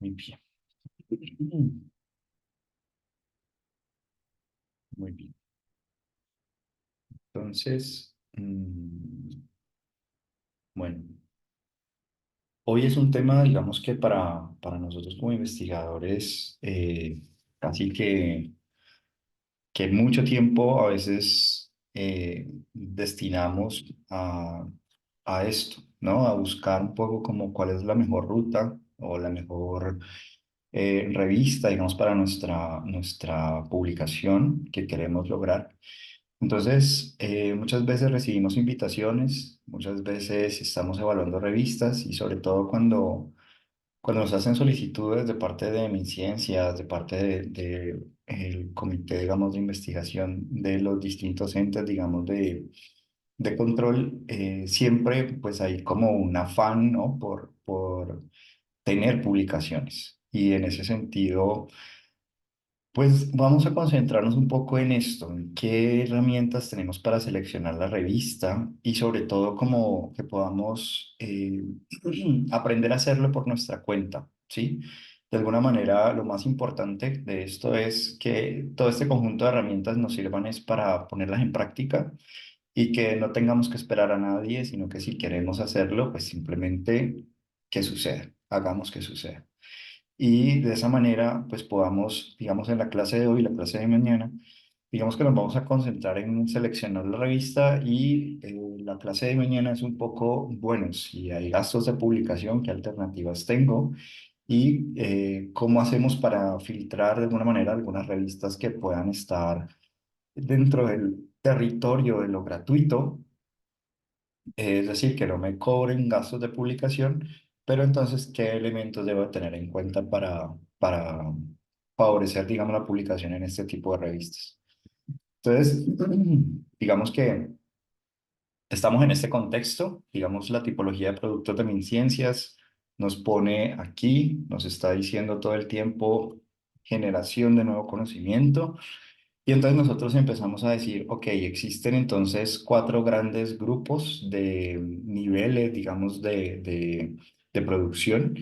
Muy bien. Muy bien. Entonces, bueno, hoy es un tema, digamos que para nosotros como investigadores, casi que mucho tiempo a veces destinamos a esto, ¿no? A buscar un poco como cuál es la mejor ruta o la mejor revista, digamos, para nuestra publicación que queremos lograr. Entonces, muchas veces recibimos invitaciones, muchas veces estamos evaluando revistas y sobre todo cuando nos hacen solicitudes de parte de MinCiencias, de parte de el comité, digamos, de investigación de los distintos entes, digamos, de control, siempre pues hay como un afán, ¿no? Por tener publicaciones. Y en ese sentido, pues vamos a concentrarnos un poco en esto, en qué herramientas tenemos para seleccionar la revista y sobre todo como que podamos aprender a hacerlo por nuestra cuenta, ¿sí? De alguna manera, lo más importante de esto es que todo este conjunto de herramientas nos sirvan es para ponerlas en práctica y que no tengamos que esperar a nadie, sino que si queremos hacerlo, pues simplemente que suceda, hagamos que suceda y de esa manera pues podamos, digamos, en la clase de hoy, la clase de mañana, digamos que nos vamos a concentrar en seleccionar la revista y la clase de mañana es un poco, bueno, si hay gastos de publicación, qué alternativas tengo y cómo hacemos para filtrar de alguna manera algunas revistas que puedan estar dentro del territorio de lo gratuito, es decir, que no me cobren gastos de publicación, pero entonces, ¿qué elementos debo tener en cuenta para favorecer, digamos, la publicación en este tipo de revistas? Entonces, digamos que estamos en este contexto, digamos, la tipología de productos de MinCiencias nos pone aquí, nos está diciendo todo el tiempo generación de nuevo conocimiento. Y entonces nosotros empezamos a decir, ok, existen entonces cuatro grandes grupos de niveles, digamos, de producción,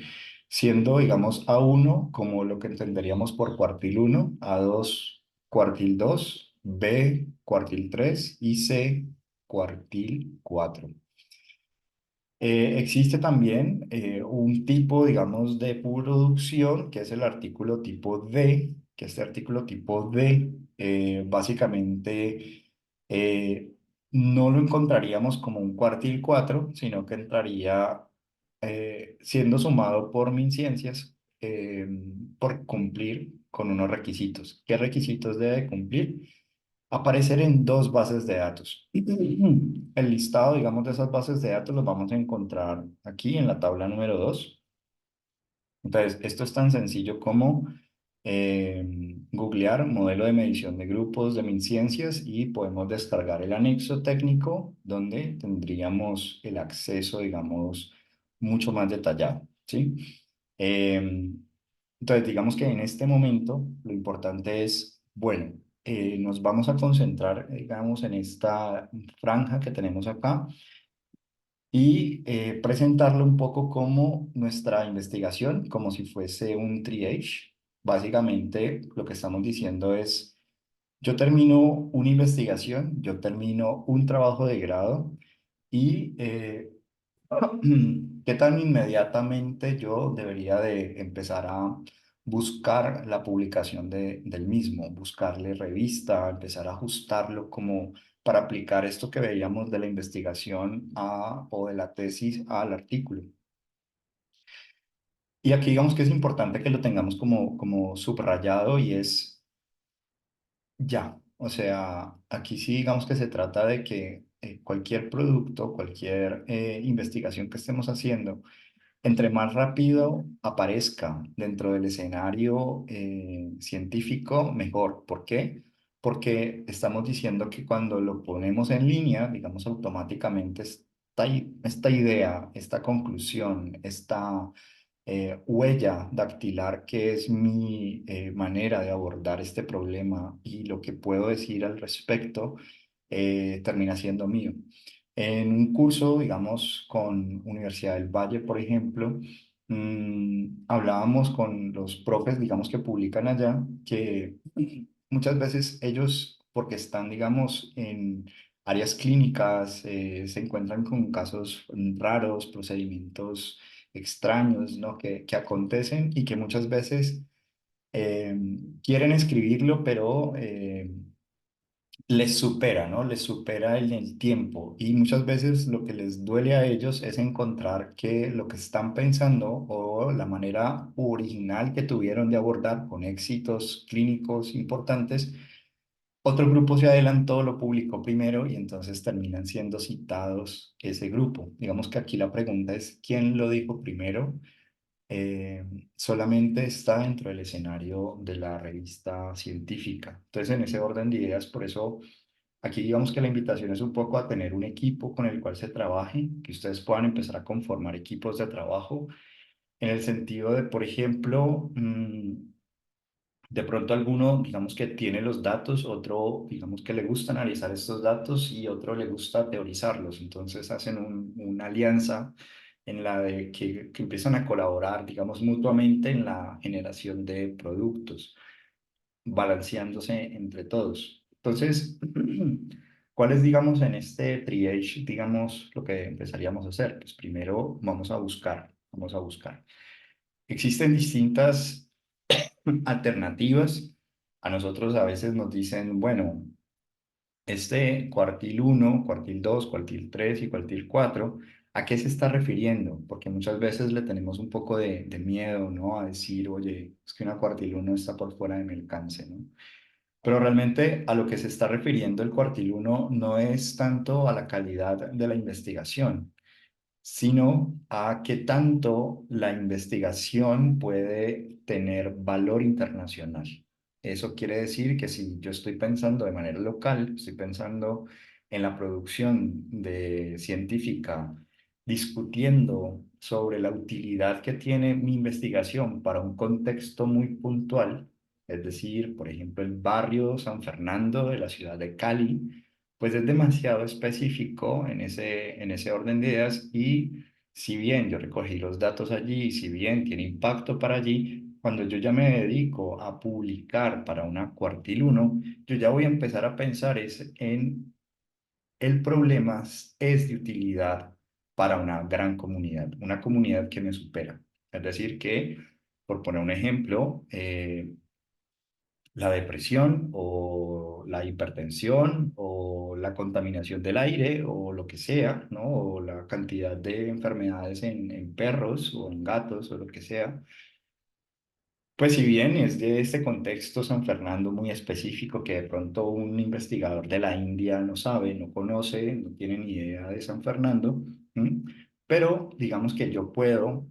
siendo, digamos, A1 como lo que entenderíamos por cuartil uno, A2 cuartil 2, B cuartil 3 y C cuartil 4. Existe también un tipo, digamos, de producción, que es el artículo tipo D, que este artículo tipo D básicamente eh, no lo encontraríamos como un cuartil 4 sino que entraría siendo sumado por MinCiencias por cumplir con unos requisitos. ¿Qué requisitos debe cumplir? Aparecer en dos bases de datos. El listado, digamos, de esas bases de datos los vamos a encontrar aquí en la tabla número 2. Entonces, esto es tan sencillo como googlear modelo de medición de grupos de MinCiencias y podemos descargar el anexo técnico donde tendríamos el acceso, digamos, mucho más detallado, ¿sí? Em, entonces, digamos que en este momento lo importante es, bueno, nos vamos a concentrar, digamos, en esta franja que tenemos acá y presentarlo un poco como nuestra investigación, como si fuese un triage. Básicamente, lo que estamos diciendo es, yo termino una investigación, yo termino un trabajo de grado y ¿qué tan inmediatamente yo debería de empezar a buscar la publicación del mismo, buscarle revista, empezar a ajustarlo como para aplicar esto que veíamos de la investigación o de la tesis al artículo? Y aquí digamos que es importante que lo tengamos como subrayado y es ya. O sea, aquí sí digamos que se trata de que cualquier producto, cualquier investigación que estemos haciendo, entre más rápido aparezca dentro del escenario científico, mejor. ¿Por qué? Porque estamos diciendo que cuando lo ponemos en línea, digamos automáticamente esta idea, esta conclusión, esta huella dactilar, que es mi manera de abordar este problema y lo que puedo decir al respecto, termina siendo mío. En un curso, digamos, con Universidad del Valle, por ejemplo, hablábamos con los profes, digamos, que publican allá, que muchas veces ellos, porque están, digamos, en áreas clínicas, se encuentran con casos raros, procedimientos extraños, ¿no? Que acontecen y que muchas veces eh, quieren escribirlo, pero les supera, ¿no? Les supera en el tiempo y muchas veces lo que les duele a ellos es encontrar que lo que están pensando o la manera original que tuvieron de abordar con éxitos clínicos importantes, otro grupo se adelantó, lo publicó primero y entonces terminan siendo citados ese grupo. Digamos que aquí la pregunta es, ¿quién lo dijo primero? eh, Solamente está dentro del escenario de la revista científica. Entonces, en ese orden de ideas, por eso aquí digamos que la invitación es un poco a tener un equipo con el cual se trabaje, que ustedes puedan empezar a conformar equipos de trabajo, en el sentido de, por ejemplo, de pronto alguno, digamos que tiene los datos, otro, digamos que le gusta analizar estos datos y otro le gusta teorizarlos. Entonces hacen una alianza en la de que empiezan a colaborar, digamos, mutuamente en la generación de productos, balanceándose entre todos. Entonces, ¿cuál es, digamos, en este triage, digamos, lo que empezaríamos a hacer? Pues primero vamos a buscar. Existen distintas alternativas. A nosotros a veces nos dicen, bueno, este cuartil uno, cuartil 2, cuartil 3 y cuartil 4, ¿a qué se está refiriendo? Porque muchas veces le tenemos un poco de miedo, ¿no? A decir, oye, es que una cuartil uno está por fuera de mi alcance, ¿no? Pero realmente a lo que se está refiriendo el cuartil uno no es tanto a la calidad de la investigación, sino a qué tanto la investigación puede tener valor internacional. Eso quiere decir que si yo estoy pensando de manera local, estoy pensando en la producción de científica, discutiendo sobre la utilidad que tiene mi investigación para un contexto muy puntual, es decir, por ejemplo, el barrio San Fernando de la ciudad de Cali, pues es demasiado específico en ese orden de ideas y si bien yo recogí los datos allí, si bien tiene impacto para allí, cuando yo ya me dedico a publicar para una cuartil uno, yo ya voy a empezar a pensar es en el problema es de utilidad para una gran comunidad, una comunidad que me supera. Es decir, que, por poner un ejemplo, la depresión o la hipertensión o la contaminación del aire o lo que sea, ¿no? O la cantidad de enfermedades en perros o en gatos o lo que sea. Pues si bien es de este contexto San Fernando muy específico que de pronto un investigador de la India no sabe, no conoce, no tiene ni idea de San Fernando, ¿m? Pero digamos que yo puedo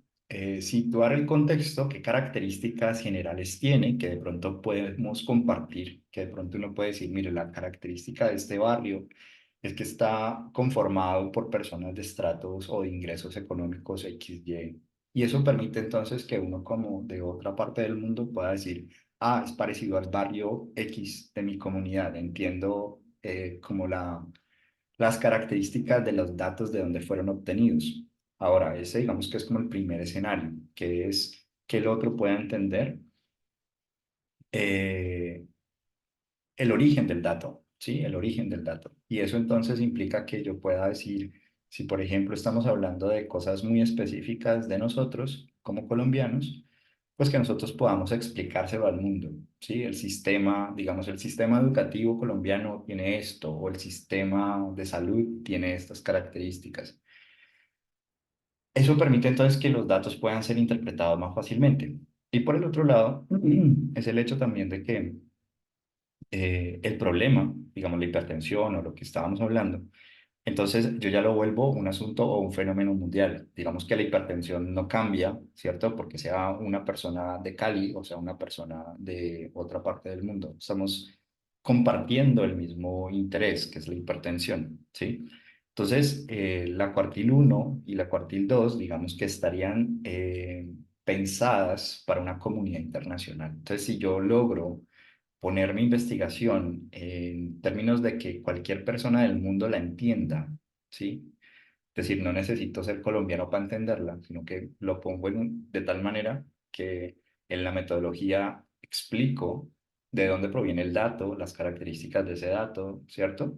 situar el contexto, qué características generales tiene, que de pronto podemos compartir, que de pronto uno puede decir, mire, la característica de este barrio es que está conformado por personas de estratos o de ingresos económicos XY y eso permite entonces que uno como de otra parte del mundo pueda decir, ah, es parecido al barrio X de mi comunidad, entiendo como las características de los datos de donde fueron obtenidos. Ahora, ese digamos que es como el primer escenario, que es que el otro pueda entender eh, el origen del dato, ¿sí? El origen del dato. Y eso entonces implica que yo pueda decir, si por ejemplo estamos hablando de cosas muy específicas de nosotros como colombianos, pues que nosotros podamos explicárselo al mundo, ¿sí? El sistema, digamos, el sistema educativo colombiano tiene esto, o el sistema de salud tiene estas características. Eso permite entonces que los datos puedan ser interpretados más fácilmente. Y por el otro lado, es el hecho también de que el problema, digamos la hipertensión o lo que estábamos hablando, entonces yo ya lo vuelvo un asunto o un fenómeno mundial. Digamos que la hipertensión no cambia, ¿cierto? Porque sea una persona de Cali o sea una persona de otra parte del mundo. Estamos compartiendo el mismo interés, que es la hipertensión, ¿sí? Entonces, la cuartil uno y la cuartil 2 digamos que estarían pensadas para una comunidad internacional. Entonces, si yo logro poner mi investigación en términos de que cualquier persona del mundo la entienda, ¿sí? Es decir, no necesito ser colombiano para entenderla, sino que lo pongo de tal manera que en la metodología explico de dónde proviene el dato, las características de ese dato, ¿cierto?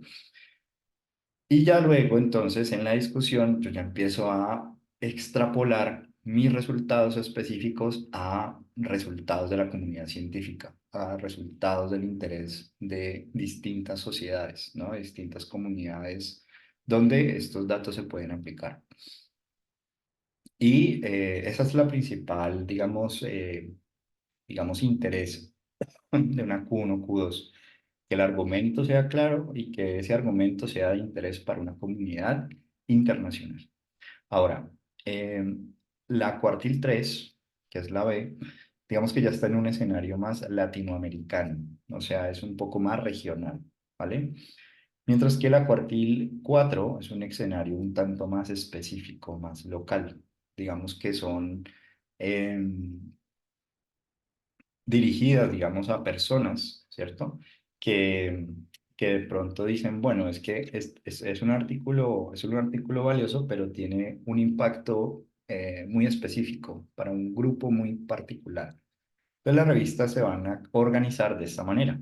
Y ya luego, entonces, en la discusión, yo ya empiezo a extrapolar mis resultados específicos a resultados de la comunidad científica, a resultados del interés de distintas sociedades, ¿no? De distintas comunidades donde estos datos se pueden aplicar. Y esa es la principal, digamos, interés de una Q1, Q2, que el argumento sea claro y que ese argumento sea de interés para una comunidad internacional. Ahora, la cuartil 3, que es la B, digamos que ya está en un escenario más latinoamericano, o sea, es un poco más regional, ¿vale? Mientras que la cuartil 4 es un escenario un tanto más específico, más local, digamos que son dirigidas, digamos, a personas, ¿cierto? Que, que de pronto dicen, bueno, es que es un artículo valioso, pero tiene un impacto muy específico para un grupo muy particular. Entonces las revistas se van a organizar de esta manera,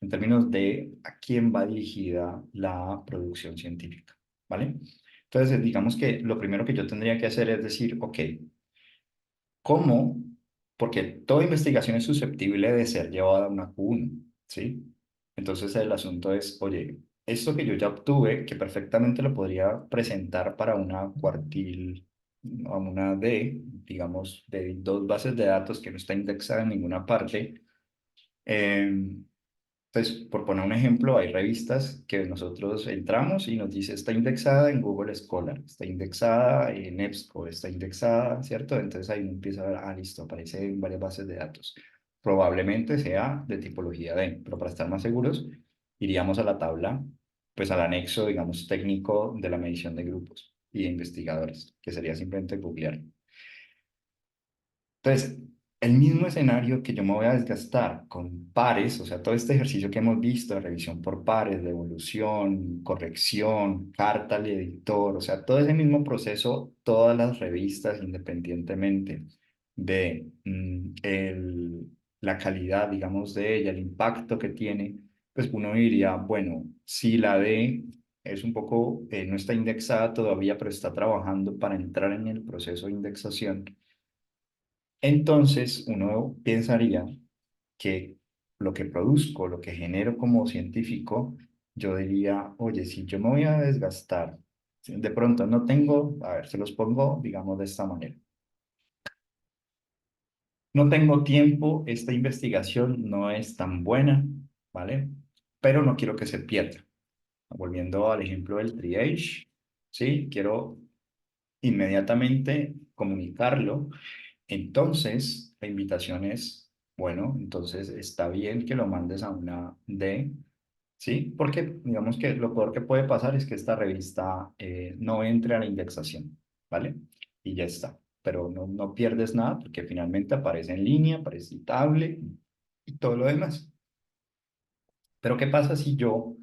en términos de a quién va dirigida la producción científica, ¿vale? Entonces, digamos que lo primero que yo tendría que hacer es decir, ok, ¿cómo? Porque toda investigación es susceptible de ser llevada a una Q1, ¿sí? Entonces el asunto es, oye, esto que yo ya obtuve, que perfectamente lo podría presentar para una cuartil, a una D, digamos, de dos bases de datos que no está indexada en ninguna parte, eh, entonces, por poner un ejemplo, hay revistas que nosotros entramos y nos dice está indexada en Google Scholar, está indexada en EBSCO, está indexada, ¿cierto? Entonces ahí uno empieza a ver, ah, listo, aparece en varias bases de datos. Probablemente sea de tipología D, pero para estar más seguros, iríamos a la tabla, pues al anexo, digamos, técnico de la medición de grupos y de investigadores, que sería simplemente googlear. Entonces, el mismo escenario que yo me voy a desgastar con pares, o sea, todo este ejercicio que hemos visto de revisión por pares, de evolución, corrección, carta al editor, o sea, todo ese mismo proceso, todas las revistas, independientemente de la calidad, digamos, de ella, el impacto que tiene, pues uno diría, bueno, si la D es un poco, no está indexada todavía, pero está trabajando para entrar en el proceso de indexación, entonces, uno pensaría que lo que produzco, lo que genero como científico, yo diría, oye, si yo me voy a desgastar, si de pronto no tengo, a ver, se los pongo, digamos, de esta manera. No tengo tiempo, esta investigación no es tan buena, ¿vale? Pero no quiero que se pierda. Volviendo al ejemplo del triage, ¿sí? Quiero inmediatamente comunicarlo. Entonces, la invitación es, bueno, entonces está bien que lo mandes a una D, ¿sí? Porque digamos que lo peor que puede pasar es que esta revista no entre a la indexación, ¿vale? Y ya está. Pero no pierdes nada porque finalmente aparece en línea, aparece editable y todo lo demás. Pero ¿qué pasa si yo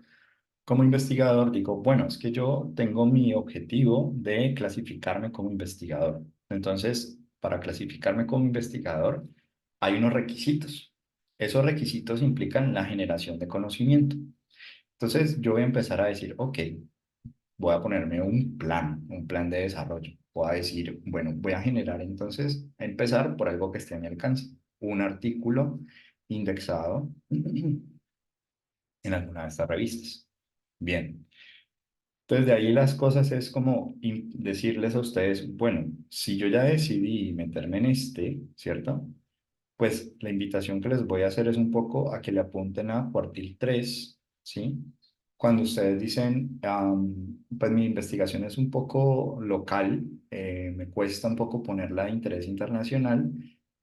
como investigador digo, bueno, es que yo tengo mi objetivo de clasificarme como investigador? Entonces, para clasificarme como investigador, hay unos requisitos. Esos requisitos implican la generación de conocimiento. Entonces, yo voy a empezar a decir, ok, voy a ponerme un plan de desarrollo. Voy a decir, bueno, voy a generar entonces, a empezar por algo que esté a mi alcance, un artículo indexado en alguna de estas revistas. Bien. Entonces, de ahí las cosas es como decirles a ustedes, bueno, si yo ya decidí meterme en este, ¿cierto? Pues la invitación que les voy a hacer es un poco a que le apunten a cuartil 3, ¿sí? Cuando ustedes dicen, pues mi investigación es un poco local, me cuesta un poco ponerla de interés internacional,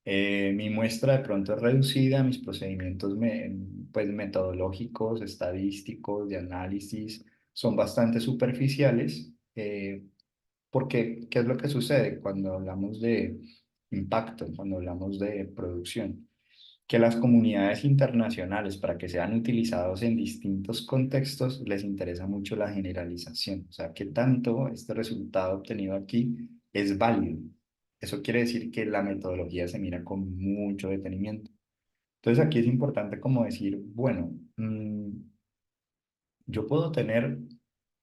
mi muestra de pronto es reducida, mis procedimientos pues metodológicos, estadísticos, de análisis, son bastante superficiales, porque ¿qué es lo que sucede cuando hablamos de impacto, cuando hablamos de producción? que las comunidades internacionales, para que sean utilizados en distintos contextos, les interesa mucho la generalización. O sea, qué tanto este resultado obtenido aquí es válido. Eso quiere decir que la metodología se mira con mucho detenimiento. Entonces aquí es importante como decir, bueno, yo puedo tener,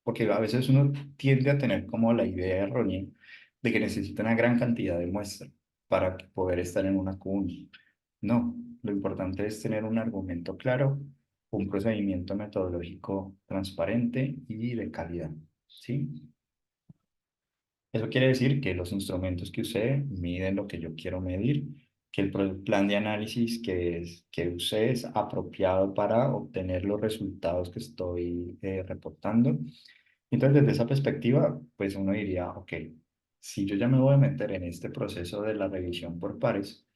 porque a veces uno tiende a tener como la idea errónea de que necesita una gran cantidad de muestras para poder estar en una Q1. No, lo importante es tener un argumento claro, un procedimiento metodológico transparente y de calidad, ¿sí? Eso quiere decir que los instrumentos que usé miden lo que yo quiero medir, que el plan de análisis que usé es apropiado para obtener los resultados que estoy reportando. Entonces, desde esa perspectiva, pues uno diría, ok, si yo ya me voy a meter en este proceso de la revisión por pares,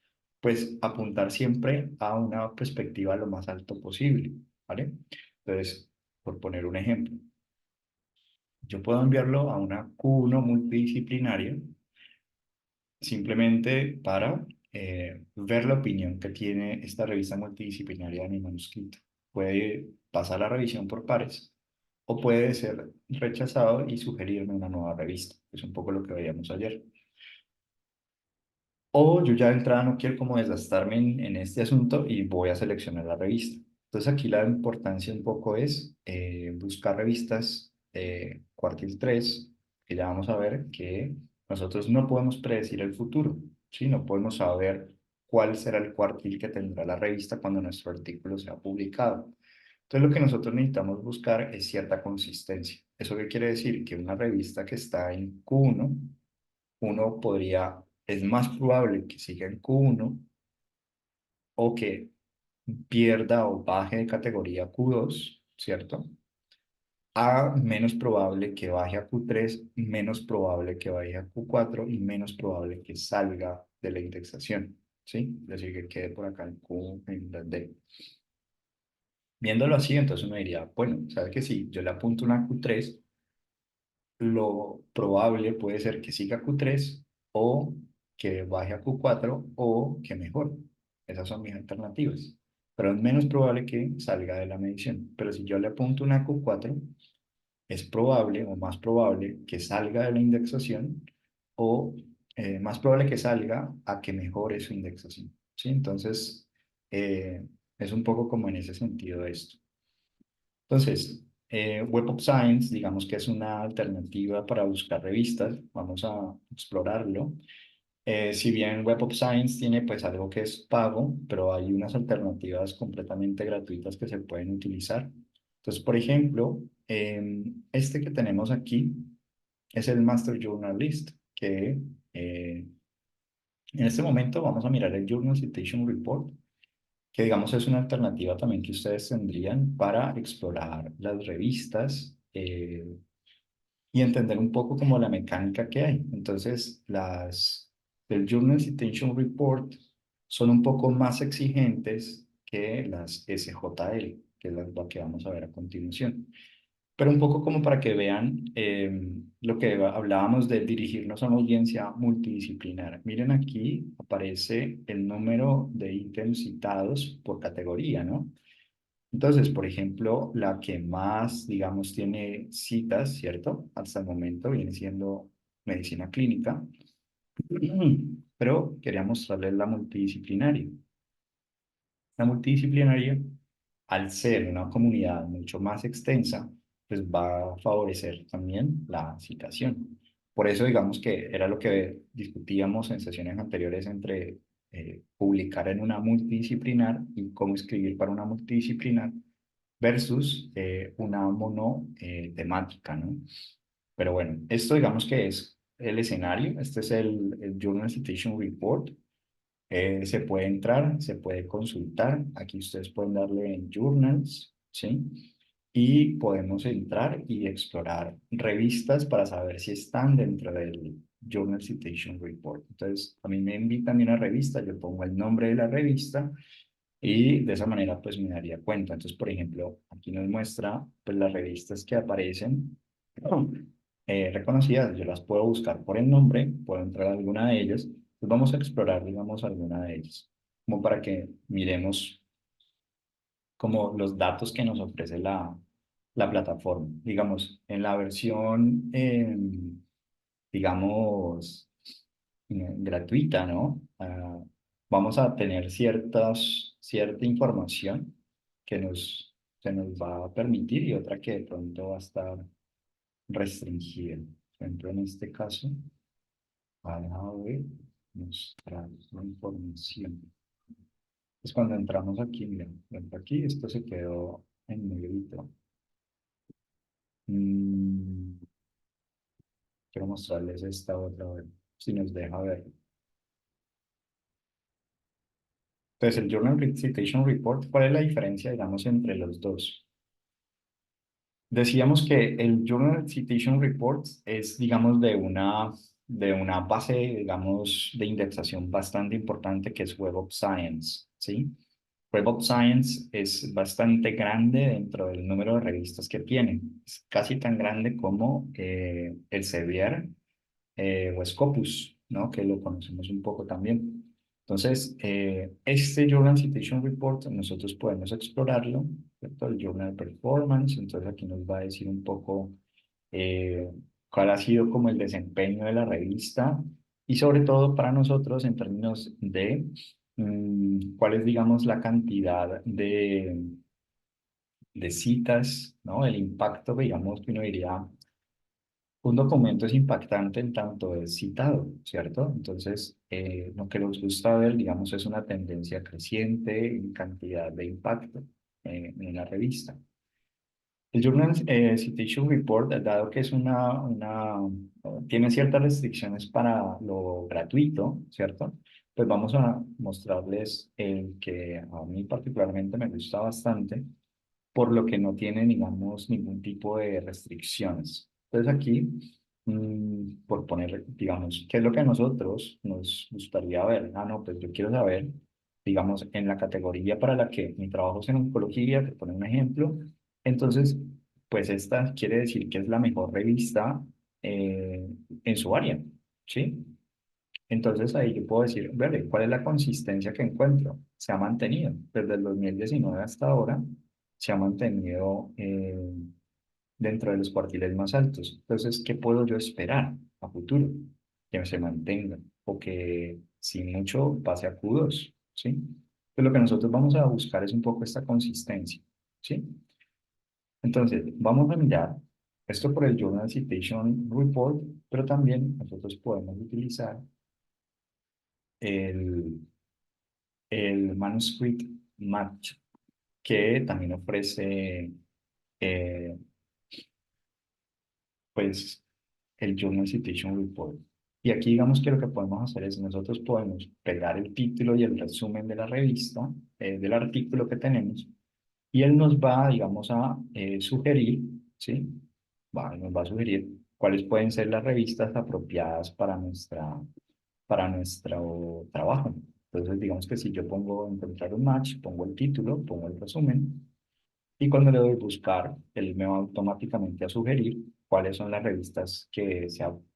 pues apuntar siempre a una perspectiva lo más alto posible, ¿vale? Entonces, por poner un ejemplo, yo puedo enviarlo a una Q1 multidisciplinaria simplemente para ver la opinión que tiene esta revista multidisciplinaria de mi manuscrito. Puede pasar la revisión por pares o puede ser rechazado y sugerirme una nueva revista. Es un poco lo que veíamos ayer. O yo ya de entrada no quiero como desgastarme en este asunto y voy a seleccionar la revista. Entonces aquí la importancia un poco es buscar revistas cuartil 3, que ya vamos a ver que nosotros no podemos predecir el futuro, ¿sí? No podemos saber cuál será el cuartil que tendrá la revista cuando nuestro artículo sea publicado. Entonces lo que nosotros necesitamos buscar es cierta consistencia. ¿Eso qué quiere decir? Que una revista que está en Q1 uno podría, es más probable que siga en Q1 o que pierda o baje de categoría Q2, ¿cierto? A menos probable que baje a Q3, menos probable que vaya a Q4 y menos probable que salga de la indexación, ¿sí? Es decir, que quede por acá en Q, en la D. Viéndolo así, entonces uno diría, bueno, ¿sabe que si yo le apunto una Q3, lo probable puede ser que siga Q3 o que baje a Q4 o que mejore. Esas son mis alternativas. Pero es menos probable que salga de la medición. Pero si yo le apunto una Q4, es probable o más probable que salga de la indexación o más probable que salga a que mejore su indexación. ¿Sí? Entonces, es un poco como en ese sentido esto. Entonces, Web of Science, digamos que es una alternativa para buscar revistas, vamos a explorarlo. Si bien Web of Science tiene pues algo que es pago, pero hay unas alternativas completamente gratuitas que se pueden utilizar. Entonces, por ejemplo, este que tenemos aquí es el Master Journal List, que en este momento vamos a mirar el Journal Citation Report, que digamos es una alternativa también que ustedes tendrían para explorar las revistas y entender un poco como la mecánica que hay. Entonces, las del Journal Citation Report son un poco más exigentes que las SJL, que es la que vamos a ver a continuación. Pero un poco como para que vean lo que hablábamos de dirigirnos a una audiencia multidisciplinar. Miren aquí aparece el número de ítems citados por categoría, ¿no? Entonces, por ejemplo, la que más, digamos, tiene citas, ¿cierto? Hasta el momento viene siendo medicina clínica, pero quería mostrarles la multidisciplinaria. La multidisciplinaria, al ser una comunidad mucho más extensa, pues va a favorecer también la citación. Por eso, digamos que era lo que discutíamos en sesiones anteriores entre publicar en una multidisciplinar y cómo escribir para una multidisciplinar versus una mono temática, ¿no? Pero bueno, esto digamos que es el escenario, este es el Journal Citation Report. Se puede entrar, se puede consultar. Aquí ustedes pueden darle en Journals, ¿sí? Y podemos entrar y explorar revistas para saber si están dentro del Journal Citation Report. Entonces, a mí me invitan a una revista, yo pongo el nombre de la revista y de esa manera pues me daría cuenta. Entonces, por ejemplo, aquí nos muestra pues las revistas que aparecen reconocidas. Yo las puedo buscar por el nombre, puedo entrar a alguna de ellas. Pues vamos a explorar, digamos, alguna de ellas. como para que miremos como los datos que nos ofrece la plataforma. Digamos, en la versión, digamos, gratuita, ¿no? Vamos a tener cierta información que se nos va a permitir y otra que de pronto va a estar restringida. Por ejemplo, en este caso, van a ver mostrar la información. Es cuando entramos aquí, miren, aquí esto se quedó en negrito. Mm, quiero mostrarles esta otra vez, si nos deja ver. Entonces, el Journal Citation Report, ¿cuál es la diferencia, digamos, entre los dos? Decíamos que el Journal Citation Report es, digamos, de una base, digamos, de indexación bastante importante que es Web of Science, ¿sí? Web of Science es bastante grande dentro del número de revistas que tiene. Es casi tan grande como el Elsevier o Scopus, ¿no? Que lo conocemos un poco también. Entonces, este Journal Citation Report nosotros podemos explorarlo, ¿cierto? El Journal Performance, entonces aquí nos va a decir un poco eh, cuál ha sido como el desempeño de la revista y sobre todo para nosotros en términos de cuál es, digamos, la cantidad de citas, ¿no? El impacto, digamos, que uno diría un documento es impactante en tanto es citado, ¿cierto? Entonces, lo que nos gusta ver, digamos, es una tendencia creciente en cantidad de impacto en la revista. El Journal Citation Report, dado que es tiene ciertas restricciones para lo gratuito, ¿cierto? Pues vamos a mostrarles el que a mí particularmente me gusta bastante, por lo que no tiene, digamos, ningún tipo de restricciones. Entonces aquí, por poner, digamos, ¿qué es lo que a nosotros nos gustaría ver? Ah, no, pues yo quiero saber, digamos, en la categoría para la que mi trabajo es en oncología, te pone un ejemplo, entonces, pues esta quiere decir que es la mejor revista en su área, ¿sí? Entonces ahí yo puedo decir, vale, ¿cuál es la consistencia que encuentro? Se ha mantenido desde el 2019 hasta ahora, se ha mantenido dentro de los cuartiles más altos. Entonces, ¿qué puedo yo esperar a futuro? Que se mantenga o que si mucho pase a Q2, ¿sí? Pues lo que nosotros vamos a buscar es un poco esta consistencia, ¿sí? Entonces, vamos a mirar esto por el Journal Citation Report, pero también nosotros podemos utilizar el Manuscript Match, que también ofrece eh, pues el Journal Citation Report. Y aquí digamos que lo que podemos hacer es nosotros podemos pegar el título y el resumen de la revista, del artículo que tenemos, y él nos va, digamos, a sugerir, ¿sí? Nos va a sugerir cuáles pueden ser las revistas apropiadas para nuestro trabajo. Entonces, digamos que si yo pongo encontrar un match, pongo el título, pongo el resumen, y cuando le doy buscar, él me va automáticamente a sugerir cuáles son las revistas que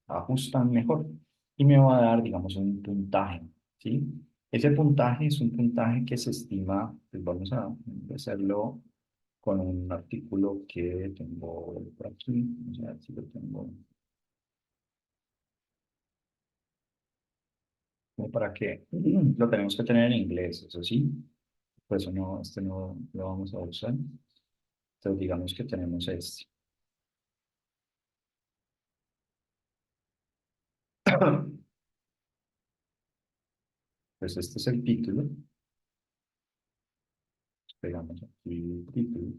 ajustan mejor y me va a dar, digamos, un puntaje, ¿sí? Ese puntaje es un puntaje que se estima, pues vamos a hacerlo con un artículo que tengo por aquí, vamos a ver si lo tengo, como para que lo tenemos que tener en inglés, eso sí, por eso no, este no lo vamos a usar. Entonces digamos que tenemos este. Pues este es el título. Pegamos aquí el título,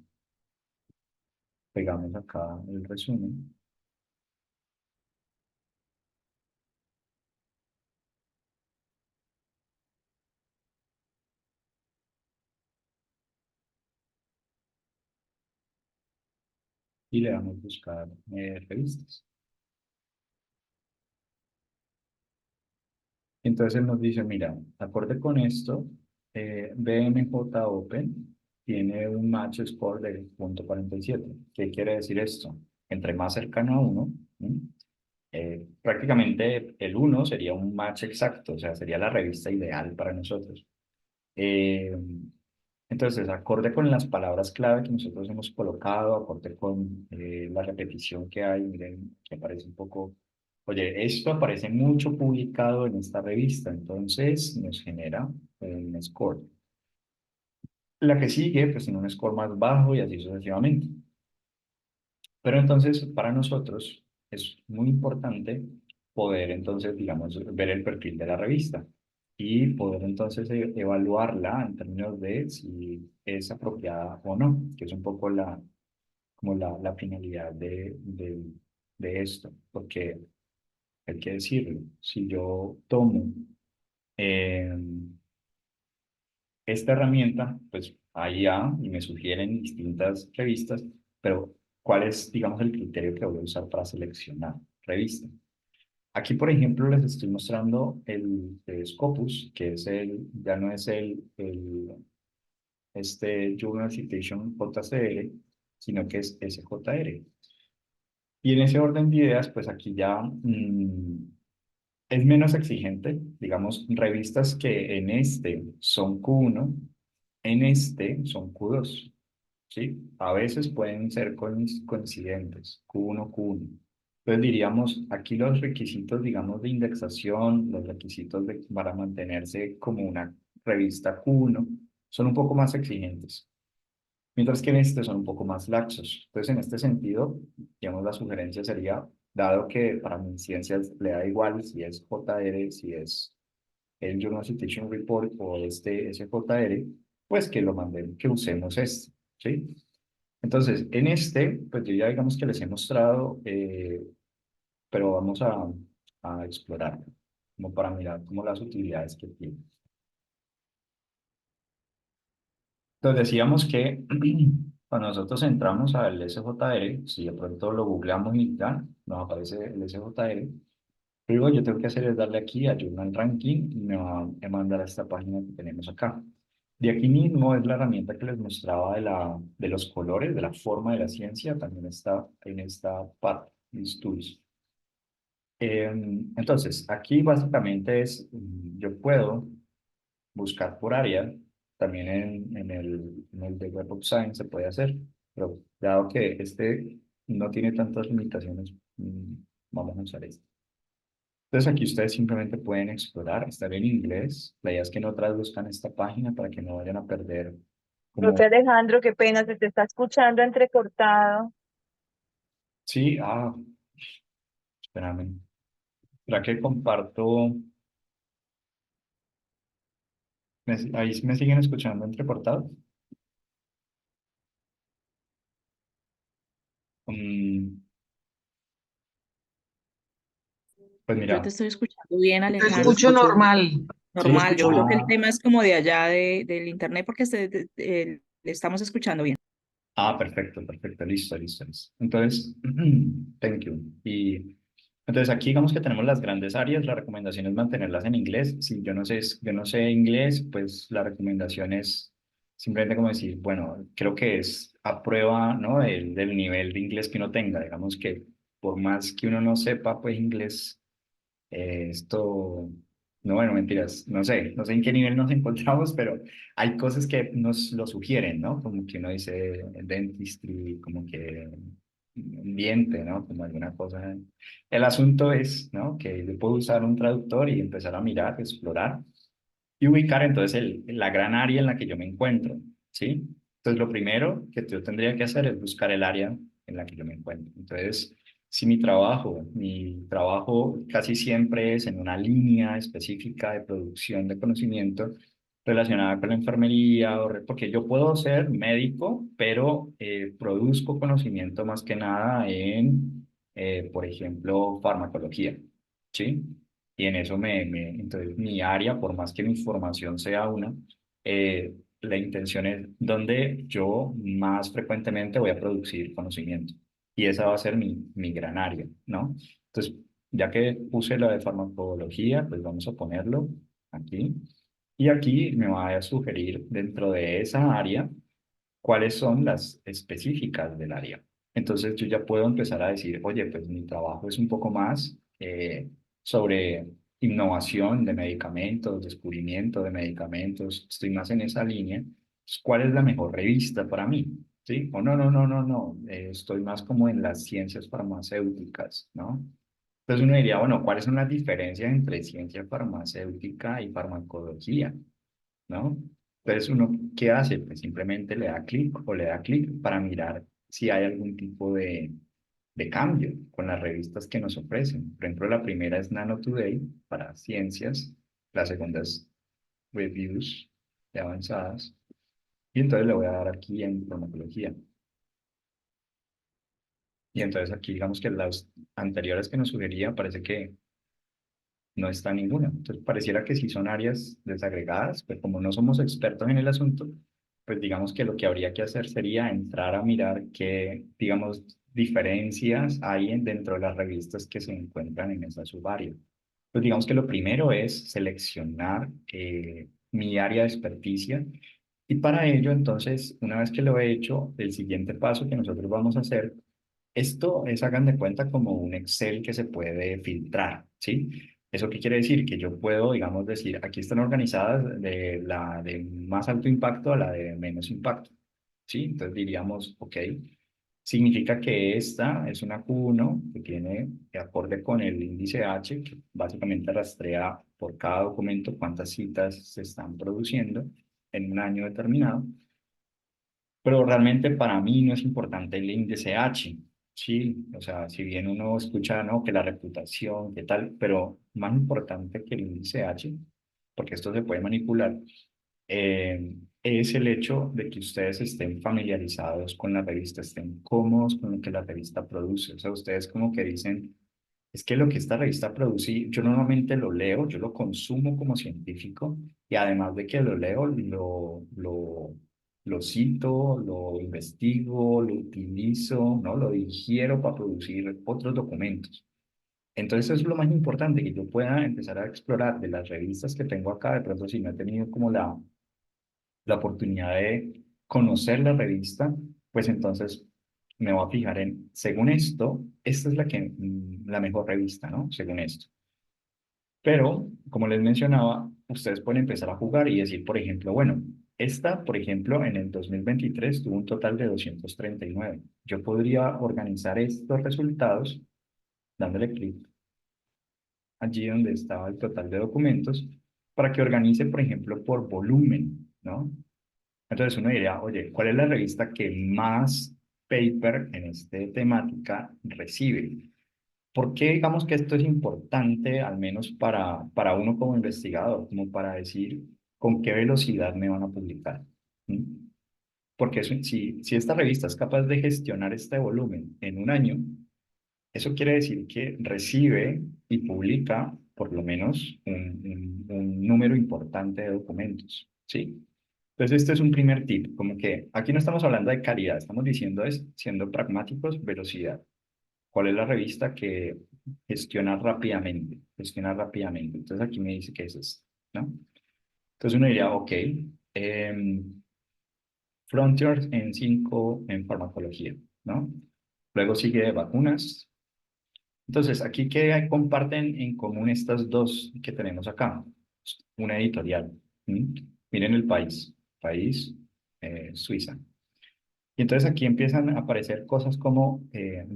pegamos acá el resumen y le damos buscar revistas. Entonces él nos dice, mira, acorde con esto, BMJ Open tiene un match score de 0.47. ¿Qué quiere decir esto? Entre más cercano a uno, prácticamente el uno sería un match exacto, o sea, sería la revista ideal para nosotros. Eh, entonces, acorde con las palabras clave que nosotros hemos colocado, acorde con la repetición que hay, miren, que aparece un poco, oye, esto aparece mucho publicado en esta revista, entonces nos genera un score. La que sigue, pues en un score más bajo y así sucesivamente. Pero entonces, para nosotros es muy importante poder entonces, digamos, ver el perfil de la revista y poder entonces evaluarla en términos de si es apropiada o no, que es un poco como la finalidad de esto, porque hay que decirlo, si yo tomo eh, esta herramienta, pues ahí ya, y me sugieren distintas revistas, pero ¿cuál es, digamos, el criterio que voy a usar para seleccionar revista? Aquí, por ejemplo, les estoy mostrando el de Scopus, que es ya no es este Journal Citation JCR, sino que es SJR. Y en ese orden de ideas, pues aquí ya es menos exigente, digamos, revistas que en este son Q1, en este son Q2, ¿sí? A veces pueden ser coincidentes, Q1, Q1. Entonces diríamos, aquí los requisitos, digamos, de indexación, los requisitos para mantenerse como una revista Q1, son un poco más exigentes, mientras que en este son un poco más laxos. Entonces, en este sentido, digamos, la sugerencia sería, dado que para mis ciencias le da igual si es JR, si es el Journal Citation Report o este SJR, pues que lo manden, que usemos este, ¿sí? Entonces, en este, pues yo ya digamos que les he mostrado, pero vamos a explorar, como para mirar como las utilidades que tiene. Entonces decíamos que cuando nosotros entramos al SJR, si de pronto lo googleamos y ya nos aparece el SJR, luego yo tengo que hacer es darle aquí a Journal Ranking y me va a mandar a esta página que tenemos acá. De aquí mismo es la herramienta que les mostraba de los colores, de la forma de la ciencia, también está en esta parte, These Tools. Entonces, aquí básicamente es, yo puedo buscar por área, también en el de Web of Science se puede hacer, pero dado que este no tiene tantas limitaciones, vamos a usar este. Entonces aquí ustedes simplemente pueden explorar, estar en inglés, la idea es que no traduzcan esta página para que no vayan a perder Profe como, Alejandro, qué pena, se te está escuchando entrecortado. sí, espérame, ¿será que comparto? Ahí me siguen escuchando entrecortado. Mm, pues Yo te mira, estoy escuchando bien, Te Alejandro, escucho escucho normal. sí lo normal. Yo escucho creo que bien. el tema es como de allá del internet porque le estamos escuchando bien. Perfecto, perfecto, listo, listo, listo. Entonces, thank you. Y entonces aquí digamos que tenemos las grandes áreas, la recomendación es mantenerlas en inglés. Si yo no sé inglés, pues la recomendación es simplemente como decir, bueno, creo que es a prueba, ¿no? Del nivel de inglés que uno tenga. Digamos que por más que uno no sepa, pues inglés, esto, no, bueno, mentiras, no sé en qué nivel nos encontramos, pero hay cosas que nos lo sugieren, ¿no? Como que uno dice dentistry, como que un diente, ¿no? Como alguna cosa. El asunto es, ¿no? Que yo puedo usar un traductor y empezar a mirar, explorar y ubicar entonces la gran área en la que yo me encuentro, ¿sí? Entonces, lo primero que yo tendría que hacer es buscar el área en la que yo me encuentro. Entonces, si mi trabajo casi siempre es en una línea específica de producción de conocimiento relacionada con la enfermería, porque yo puedo ser médico, pero produzco conocimiento más que nada en, por ejemplo, farmacología, ¿sí? Y en eso entonces mi área, por más que mi formación sea una, la intención es donde yo más frecuentemente voy a producir conocimiento. Y esa va a ser mi gran área, ¿no? Entonces, ya que puse la de farmacología, pues vamos a ponerlo aquí. Y aquí me va a sugerir dentro de esa área cuáles son las específicas del área. Entonces yo ya puedo empezar a decir, oye, pues mi trabajo es un poco más sobre innovación de medicamentos, descubrimiento de medicamentos, estoy más en esa línea. Pues, ¿cuál es la mejor revista para mí? ¿Sí? O no, no, no, no, no, estoy más como en las ciencias farmacéuticas, ¿no? Entonces uno diría, bueno, ¿cuáles son las diferencias entre ciencia farmacéutica y farmacología? ¿No? Entonces uno, ¿qué hace? Pues simplemente le da clic o le da clic para mirar si hay algún tipo de cambio con las revistas que nos ofrecen. Por ejemplo, la primera es Nano Today para ciencias, la segunda es Reviews de avanzadas, y entonces le voy a dar aquí en farmacología. Y entonces aquí digamos que las anteriores que nos sugería parece que no está ninguna. Entonces, pareciera que sí son áreas desagregadas, pero como no somos expertos en el asunto, pues digamos que lo que habría que hacer sería entrar a mirar qué, digamos, diferencias hay dentro de las revistas que se encuentran en esa subárea. Pues digamos que lo primero es seleccionar mi área de experticia y para ello, entonces, una vez que lo he hecho, el siguiente paso que nosotros vamos a hacer, esto es, hagan de cuenta, como un Excel que se puede filtrar, ¿sí? ¿Eso qué quiere decir? Que yo puedo, digamos, decir, aquí están organizadas de la de más alto impacto a la de menos impacto, ¿sí? Entonces diríamos, ok, significa que esta es una Q1 que tiene, de acorde con el índice H, que básicamente rastrea por cada documento cuántas citas se están produciendo en un año determinado, pero realmente para mí no es importante el índice H, sí, o sea, si bien uno escucha, ¿no? Que la reputación, qué tal, pero más importante que el índice H, porque esto se puede manipular, es el hecho de que ustedes estén familiarizados con la revista, estén cómodos con lo que la revista produce, o sea, ustedes como que dicen, es que lo que esta revista produce, yo normalmente lo leo, yo lo consumo como científico y además de que lo leo, lo cito, lo investigo, lo utilizo, ¿no? Lo digiero para producir otros documentos. Entonces eso es lo más importante, que yo pueda empezar a explorar de las revistas que tengo acá, de pronto si no he tenido como la oportunidad de conocer la revista, pues entonces me voy a fijar en, según esto, esta es la que, la mejor revista, ¿no? Según esto. Pero, como les mencionaba, ustedes pueden empezar a jugar y decir, por ejemplo, bueno, esta, por ejemplo, en el 2023 tuvo un total de 239. Yo podría organizar estos resultados dándole clic allí donde estaba el total de documentos para que organice, por ejemplo, por volumen, ¿no? Entonces uno diría, oye, ¿cuál es la revista que más paper en esta temática recibe? ¿Por qué digamos que esto es importante, al menos para uno como investigador, como para decir con qué velocidad me van a publicar? ¿Mm? Porque si esta revista es capaz de gestionar este volumen en un año, eso quiere decir que recibe y publica por lo menos un número importante de documentos, ¿sí? Entonces, este es un primer tip, como que aquí no estamos hablando de calidad, estamos diciendo es, siendo pragmáticos, velocidad. ¿Cuál es la revista que gestiona rápidamente? Gestiona rápidamente. Entonces, aquí me dice que es esta, ¿no? Entonces, uno diría, ok, Frontiers en 5 en farmacología, ¿no? Luego sigue de vacunas. Entonces, aquí que comparten en común estas dos que tenemos acá, una editorial. ¿Mm? Miren el país, Suiza. Y entonces aquí empiezan a aparecer cosas como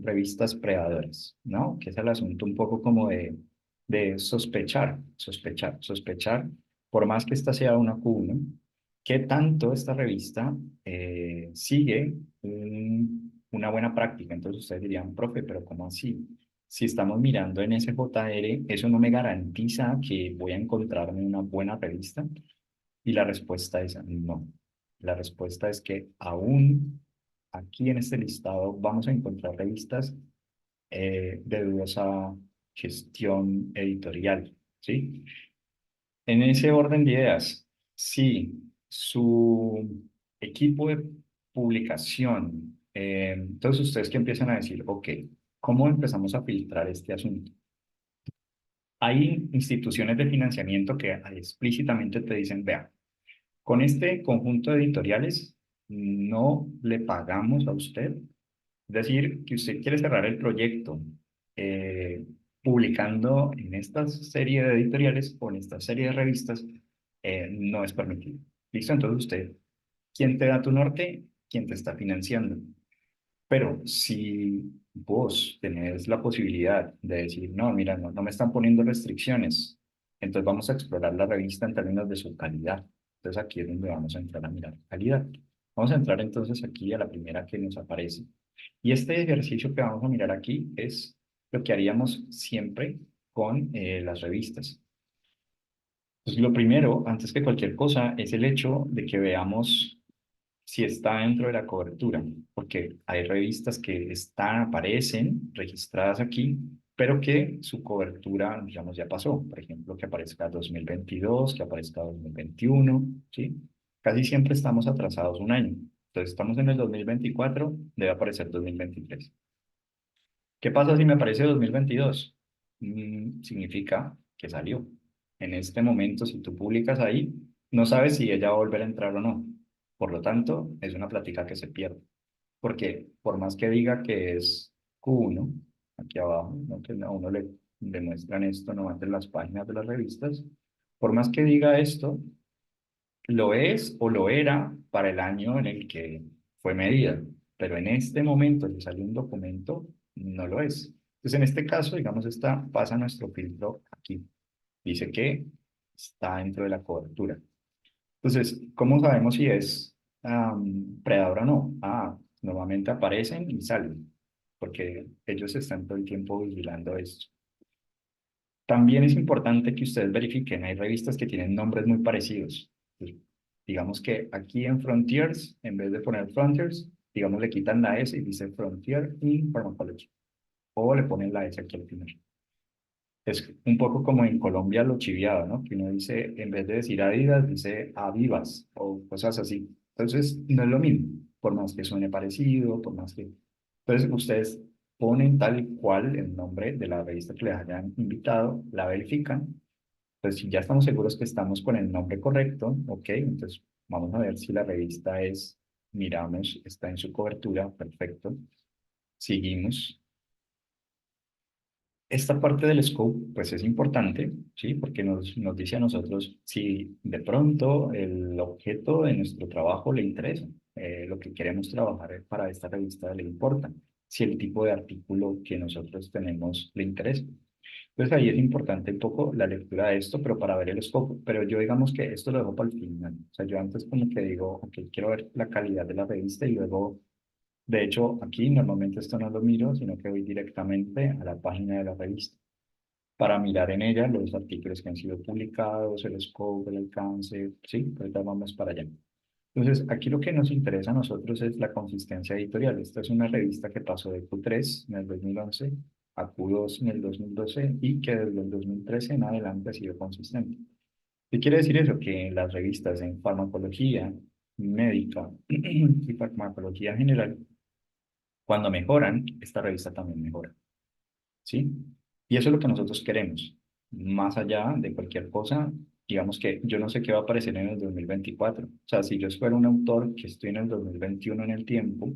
revistas predadoras, ¿no? Que es el asunto un poco como de sospechar, por más que esta sea una Q1, qué tanto esta revista sigue una buena práctica. Entonces ustedes dirían, profe, pero ¿cómo así? Si estamos mirando en SJR, ¿eso no me garantiza que voy a encontrarme una buena revista? Y la respuesta es no. La respuesta es que aún aquí en este listado vamos a encontrar revistas de dudosa gestión editorial, ¿sí? En ese orden de ideas, si su equipo de publicación, entonces ustedes que empiezan a decir, ok, ¿cómo empezamos a filtrar este asunto? Hay instituciones de financiamiento que explícitamente te dicen, vea, con este conjunto de editoriales no le pagamos a usted. Es decir, que usted quiere cerrar el proyecto, publicando en esta serie de editoriales o en esta serie de revistas, no es permitido. ¿Listo? Entonces usted, ¿quién te da tu norte? ¿Quién te está financiando? Pero si vos tenés la posibilidad de decir, no, mira, no me están poniendo restricciones, entonces vamos a explorar la revista en términos de su calidad. Entonces aquí es donde vamos a entrar a mirar calidad. Vamos a entrar entonces aquí a la primera que nos aparece. Y este ejercicio que vamos a mirar aquí es lo que haríamos siempre con las revistas. Pues lo primero, antes que cualquier cosa, es el hecho de que veamos si está dentro de la cobertura, porque hay revistas que aparecen registradas aquí, pero que su cobertura, digamos, ya pasó. Por ejemplo, que aparezca 2022, que aparezca 2021, ¿sí? Casi siempre estamos atrasados un año. Entonces, estamos en el 2024, debe aparecer 2023. ¿Qué pasa si me aparece 2022? Significa que salió. En este momento, si tú publicas ahí, no sabes si ella va a volver a entrar o no. Por lo tanto, es una plática que se pierde. Porque por más que diga que es Q1, aquí abajo, ¿no? Que a uno le muestran esto nomás en las páginas de las revistas, por más que diga esto, lo es o lo era para el año en el que fue medida, pero en este momento, si sale un documento, no lo es. Entonces, en este caso, digamos, pasa nuestro filtro aquí. Dice que está dentro de la cobertura. Entonces, ¿cómo sabemos si es predador o no? Normalmente aparecen y salen, porque ellos están todo el tiempo vigilando esto. También es importante que ustedes verifiquen, hay revistas que tienen nombres muy parecidos. Pues, digamos que aquí en Frontiers, en vez de poner Frontiers, digamos le quitan la S y dice Frontier in Pharmacology. O le ponen la S aquí al final. Es un poco como en Colombia lo chiviado, ¿no? Que uno dice, en vez de decir Adidas, dice Avivas o cosas así. Entonces, no es lo mismo, por más que suene parecido, por más que... Entonces, ustedes ponen tal y cual el nombre de la revista que les hayan invitado, la verifican. Entonces, si ya estamos seguros que estamos con el nombre correcto, ok, entonces vamos a ver si la revista miramos, está en su cobertura, perfecto. Seguimos. Esta parte del scope, pues es importante, ¿sí? Porque nos dice a nosotros si de pronto el objeto de nuestro trabajo le interesa, lo que queremos trabajar para esta revista le importa, si el tipo de artículo que nosotros tenemos le interesa. Entonces ahí es importante un poco la lectura de esto, pero para ver el scope. Pero yo digamos que esto lo dejo para el final. O sea, yo antes como que digo, ok, quiero ver la calidad de la revista y luego de hecho, aquí normalmente esto no lo miro, sino que voy directamente a la página de la revista para mirar en ella los artículos que han sido publicados, el scope, el alcance, sí, ahorita vamos para allá. Entonces, aquí lo que nos interesa a nosotros es la consistencia editorial. Esta es una revista que pasó de Q3 en el 2011 a Q2 en el 2012 y que desde el 2013 en adelante ha sido consistente. ¿Qué quiere decir eso? Que las revistas en farmacología médica y farmacología general cuando mejoran, esta revista también mejora, ¿sí? Y eso es lo que nosotros queremos. Más allá de cualquier cosa, digamos que yo no sé qué va a aparecer en el 2024. O sea, si yo fuera un autor que estoy en el 2021 en el tiempo,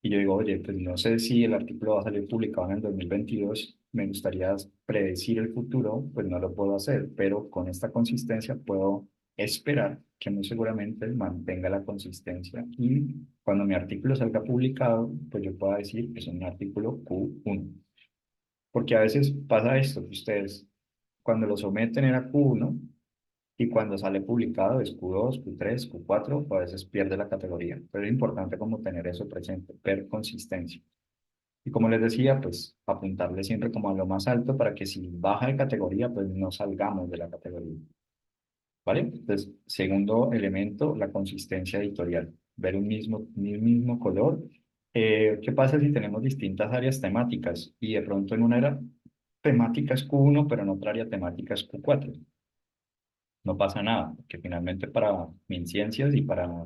y yo digo, oye, pues no sé si el artículo va a salir publicado en el 2022, me gustaría predecir el futuro, pues no lo puedo hacer, pero con esta consistencia puedo esperar que muy seguramente mantenga la consistencia y cuando mi artículo salga publicado, pues yo pueda decir que es un artículo Q1. Porque a veces pasa esto, que ustedes cuando lo someten era Q1 y cuando sale publicado es Q2, Q3, Q4, a veces pierde la categoría. Pero es importante como tener eso presente, ver consistencia. Y como les decía, pues apuntarle siempre como a lo más alto para que si baja de categoría, pues no salgamos de la categoría. ¿Vale? Entonces, segundo elemento, la consistencia editorial. Ver un mismo color. ¿Qué pasa si tenemos distintas áreas temáticas y de pronto en una era temática es Q1, pero en otra área temática es Q4? No pasa nada, que finalmente para MinCiencias y para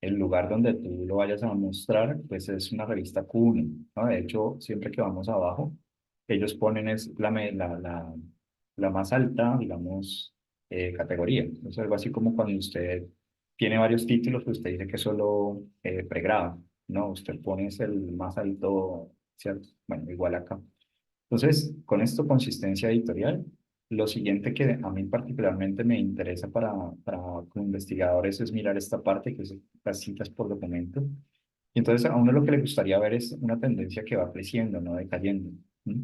el lugar donde tú lo vayas a mostrar, pues es una revista Q1, ¿no? De hecho, siempre que vamos abajo, ellos ponen es la más alta, digamos, categoría. Es algo así como cuando usted tiene varios títulos, pues usted dice que es solo pregrado, ¿no? Usted pone es el más alto, ¿cierto? Bueno, igual acá. Entonces, con esto, consistencia editorial, lo siguiente que a mí particularmente me interesa para como investigadores es mirar esta parte que es las citas por documento. Y entonces a uno lo que le gustaría ver es una tendencia que va creciendo, no decayendo. ¿Mm?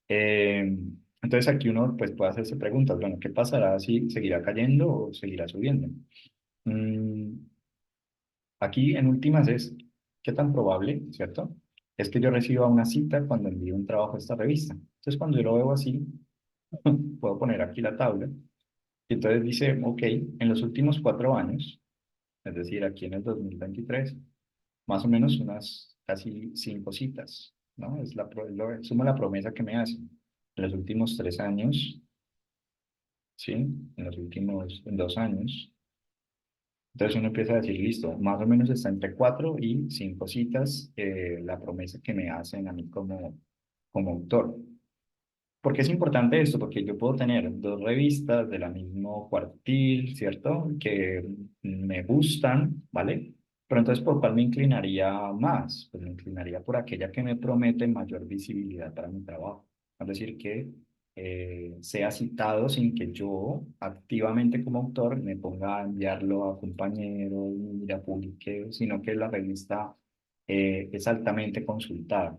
Eh, entonces aquí uno pues puede hacerse preguntas, bueno, ¿qué pasará si seguirá cayendo o seguirá subiendo? Mm, Aquí en últimas es, ¿qué tan probable, cierto? Es que yo reciba una cita cuando envío un trabajo a esta revista. Entonces cuando yo lo veo así, puedo poner aquí la tabla. Y entonces dice, ok, en los últimos 4 años, es decir, aquí en el 2023, más o menos unas casi 5 citas, ¿no? Es suma la promesa que me hacen. En los últimos 3 años, ¿sí? En los últimos 2 años. Entonces uno empieza a decir, listo, más o menos está entre 4 y 5 citas la promesa que me hacen a mí como autor. ¿Por qué es importante esto? Porque yo puedo tener 2 revistas de la mismo cuartil, ¿cierto? Que me gustan, ¿vale? Pero entonces, ¿por cuál me inclinaría más? Pues me inclinaría por aquella que me promete mayor visibilidad para mi trabajo. Es decir, que sea citado sin que yo activamente como autor me ponga a enviarlo a compañeros, mira, publique, sino que la revista es altamente consultada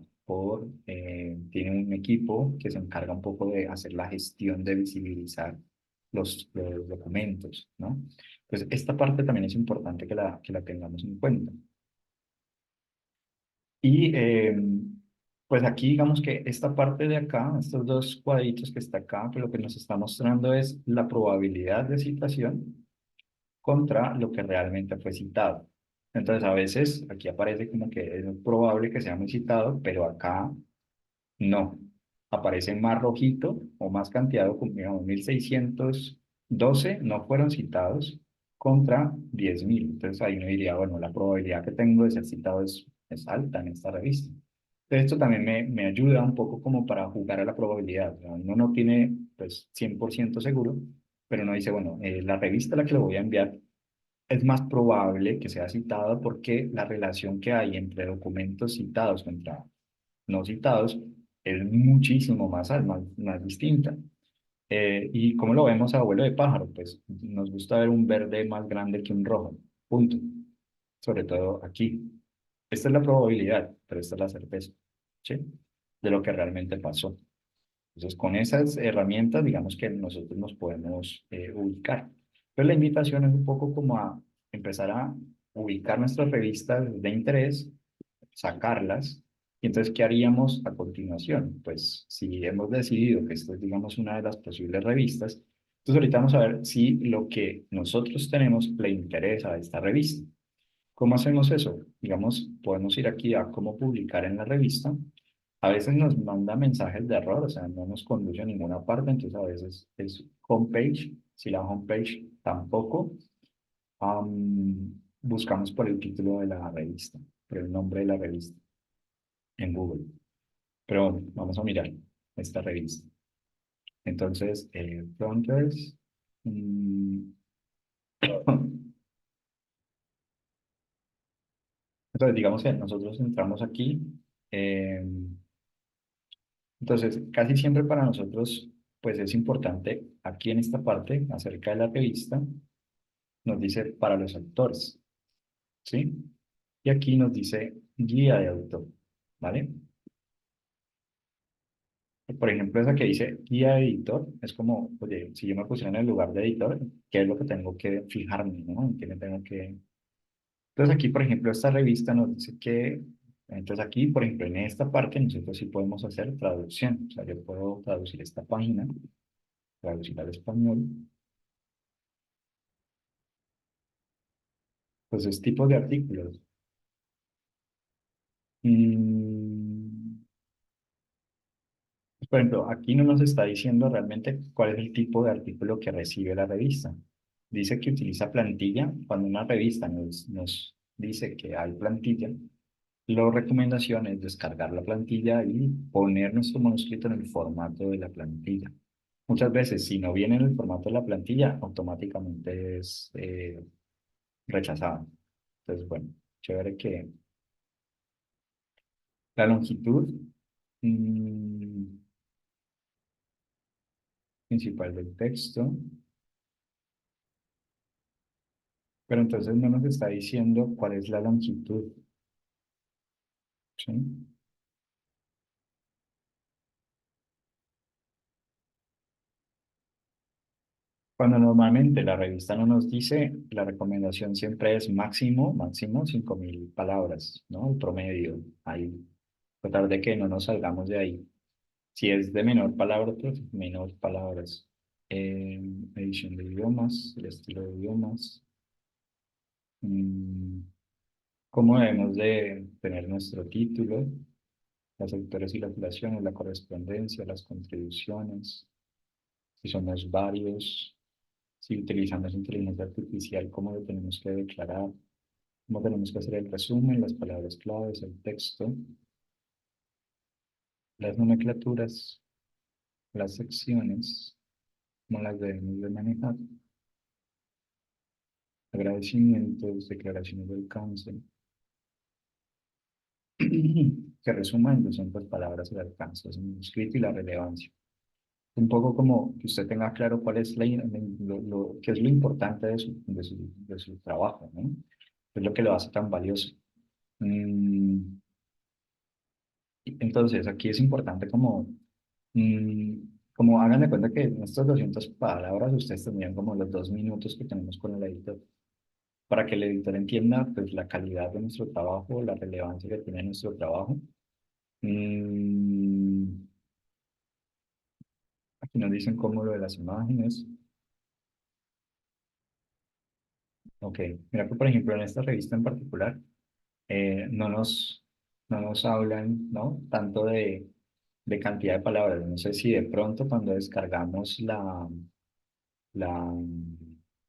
tiene un equipo que se encarga un poco de hacer la gestión de visibilizar los documentos, ¿no? Pues esta parte también es importante que la tengamos en cuenta. Y pues aquí digamos que esta parte de acá, estos 2 cuadritos que está acá, pues lo que nos está mostrando es la probabilidad de citación contra lo que realmente fue citado. Entonces a veces aquí aparece como que es probable que sea muy citado, pero acá no, aparece más rojito o más canteado, como digamos 1612 no fueron citados contra 10.000. Entonces ahí uno diría, bueno, la probabilidad que tengo de ser citado es alta en esta revista. Entonces, esto también me ayuda un poco como para jugar a la probabilidad. O sea, uno no tiene pues 100% seguro, pero uno dice, bueno, la revista a la que lo voy a enviar es más probable que sea citada porque la relación que hay entre documentos citados contra no citados es muchísimo más distinta. ¿Y cómo lo vemos a vuelo de pájaro? Pues nos gusta ver un verde más grande que un rojo, punto. Sobre todo aquí. Esta es la probabilidad, pero esta es la certeza, ¿sí? De lo que realmente pasó. Entonces, con esas herramientas, digamos que nosotros nos podemos ubicar. Pero la invitación es un poco como a empezar a ubicar nuestras revistas de interés, sacarlas. Y entonces, ¿qué haríamos a continuación? Pues si hemos decidido que esta es, digamos, una de las posibles revistas, entonces ahorita vamos a ver si lo que nosotros tenemos le interesa a esta revista. ¿Cómo hacemos eso? Digamos, podemos ir aquí a cómo publicar en la revista. A veces nos manda mensajes de error, o sea, no nos conduce a ninguna parte, entonces a veces es homepage. Si la homepage tampoco, buscamos por el título de la revista, por el nombre de la revista en Google. Pero bueno, vamos a mirar esta revista. Entonces, Fronters. mm, Entonces, digamos que nosotros entramos aquí. eh, entonces, casi siempre para nosotros, pues es importante aquí en esta parte, acerca de la revista, nos dice para los autores, ¿sí? Y aquí nos dice guía de autor, ¿vale? Por ejemplo, esa que dice guía de editor, es como, oye, si yo me pusiera en el lugar de editor, ¿qué es lo que tengo que fijarme, ¿no? ¿En qué me tengo que...? Entonces aquí, por ejemplo, esta revista nos dice que, entonces aquí, por ejemplo, en esta parte nosotros sí podemos hacer traducción, o sea, yo puedo traducir esta página, traducir al español, pues es tipo de artículos. Mm, Por ejemplo, aquí no nos está diciendo realmente cuál es el tipo de artículo que recibe la revista. Dice que utiliza plantilla. Cuando una revista nos dice que hay plantilla, la recomendación es descargar la plantilla y poner nuestro manuscrito en el formato de la plantilla. Muchas veces, si no viene en el formato de la plantilla, automáticamente es rechazado. Entonces, bueno, chévere que la longitud. mm, principal del texto, pero entonces no nos está diciendo cuál es la longitud, ¿sí? Cuando normalmente la revista no nos dice, la recomendación siempre es máximo 5.000 palabras, ¿no? El promedio, ahí. Tratar de que no nos salgamos de ahí. Si es de menor palabra, pues menor palabras. Edición de idiomas, el estilo de idiomas. mm, Cómo debemos de tener nuestro título, los autores y las relaciones, la correspondencia, las contribuciones, si somos varios, si utilizamos inteligencia artificial, cómo lo tenemos que declarar, cómo tenemos que hacer el resumen, las palabras claves, el texto, las nomenclaturas, las secciones, cómo las debemos de manejar, agradecimientos, declaraciones de alcance, que resuman en 200 palabras el alcance, el escrito y la relevancia. Un poco como que usted tenga claro cuál es qué es lo importante de su trabajo, ¿no? ¿Qué es lo que lo hace tan valioso? Mm, Entonces, aquí es importante mm, como hagan de cuenta que en estas 200 palabras ustedes tendrían como los 2 minutos que tenemos con el editor, para que el editor entienda pues la calidad de nuestro trabajo, la relevancia que tiene nuestro trabajo. Mm, Aquí nos dicen cómo lo de las imágenes. Ok, mira que por ejemplo en esta revista en particular eh, no nos, no nos hablan, ¿no? Tanto de cantidad de palabras. No sé si de pronto cuando descargamos la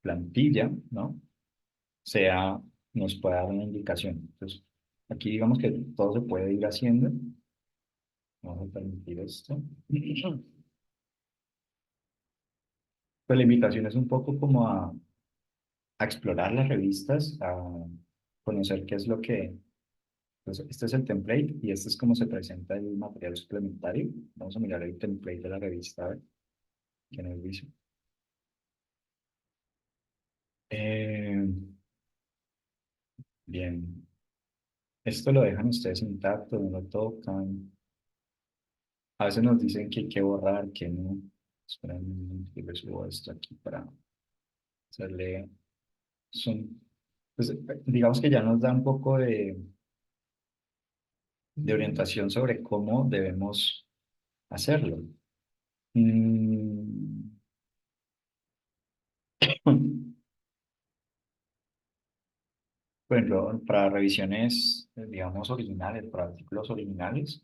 plantilla, ¿no? Nos puede dar una indicación. Entonces, aquí digamos que todo se puede ir haciendo. Vamos a permitir esto. Pues la invitación es un poco como a explorar las revistas, a conocer qué es lo que... Pues este es el template y este es cómo se presenta el material suplementario. Vamos a mirar el template de la revista, a ver, que nos dice. Eh, Bien, esto lo dejan ustedes intacto, no lo tocan. A veces nos dicen que hay que borrar, que no. Esperen un momento que les subo esto aquí para hacerle zoom. Pues, digamos que ya nos da un poco de orientación sobre cómo debemos hacerlo. Mm, Por ejemplo, para revisiones, digamos, originales, para artículos originales,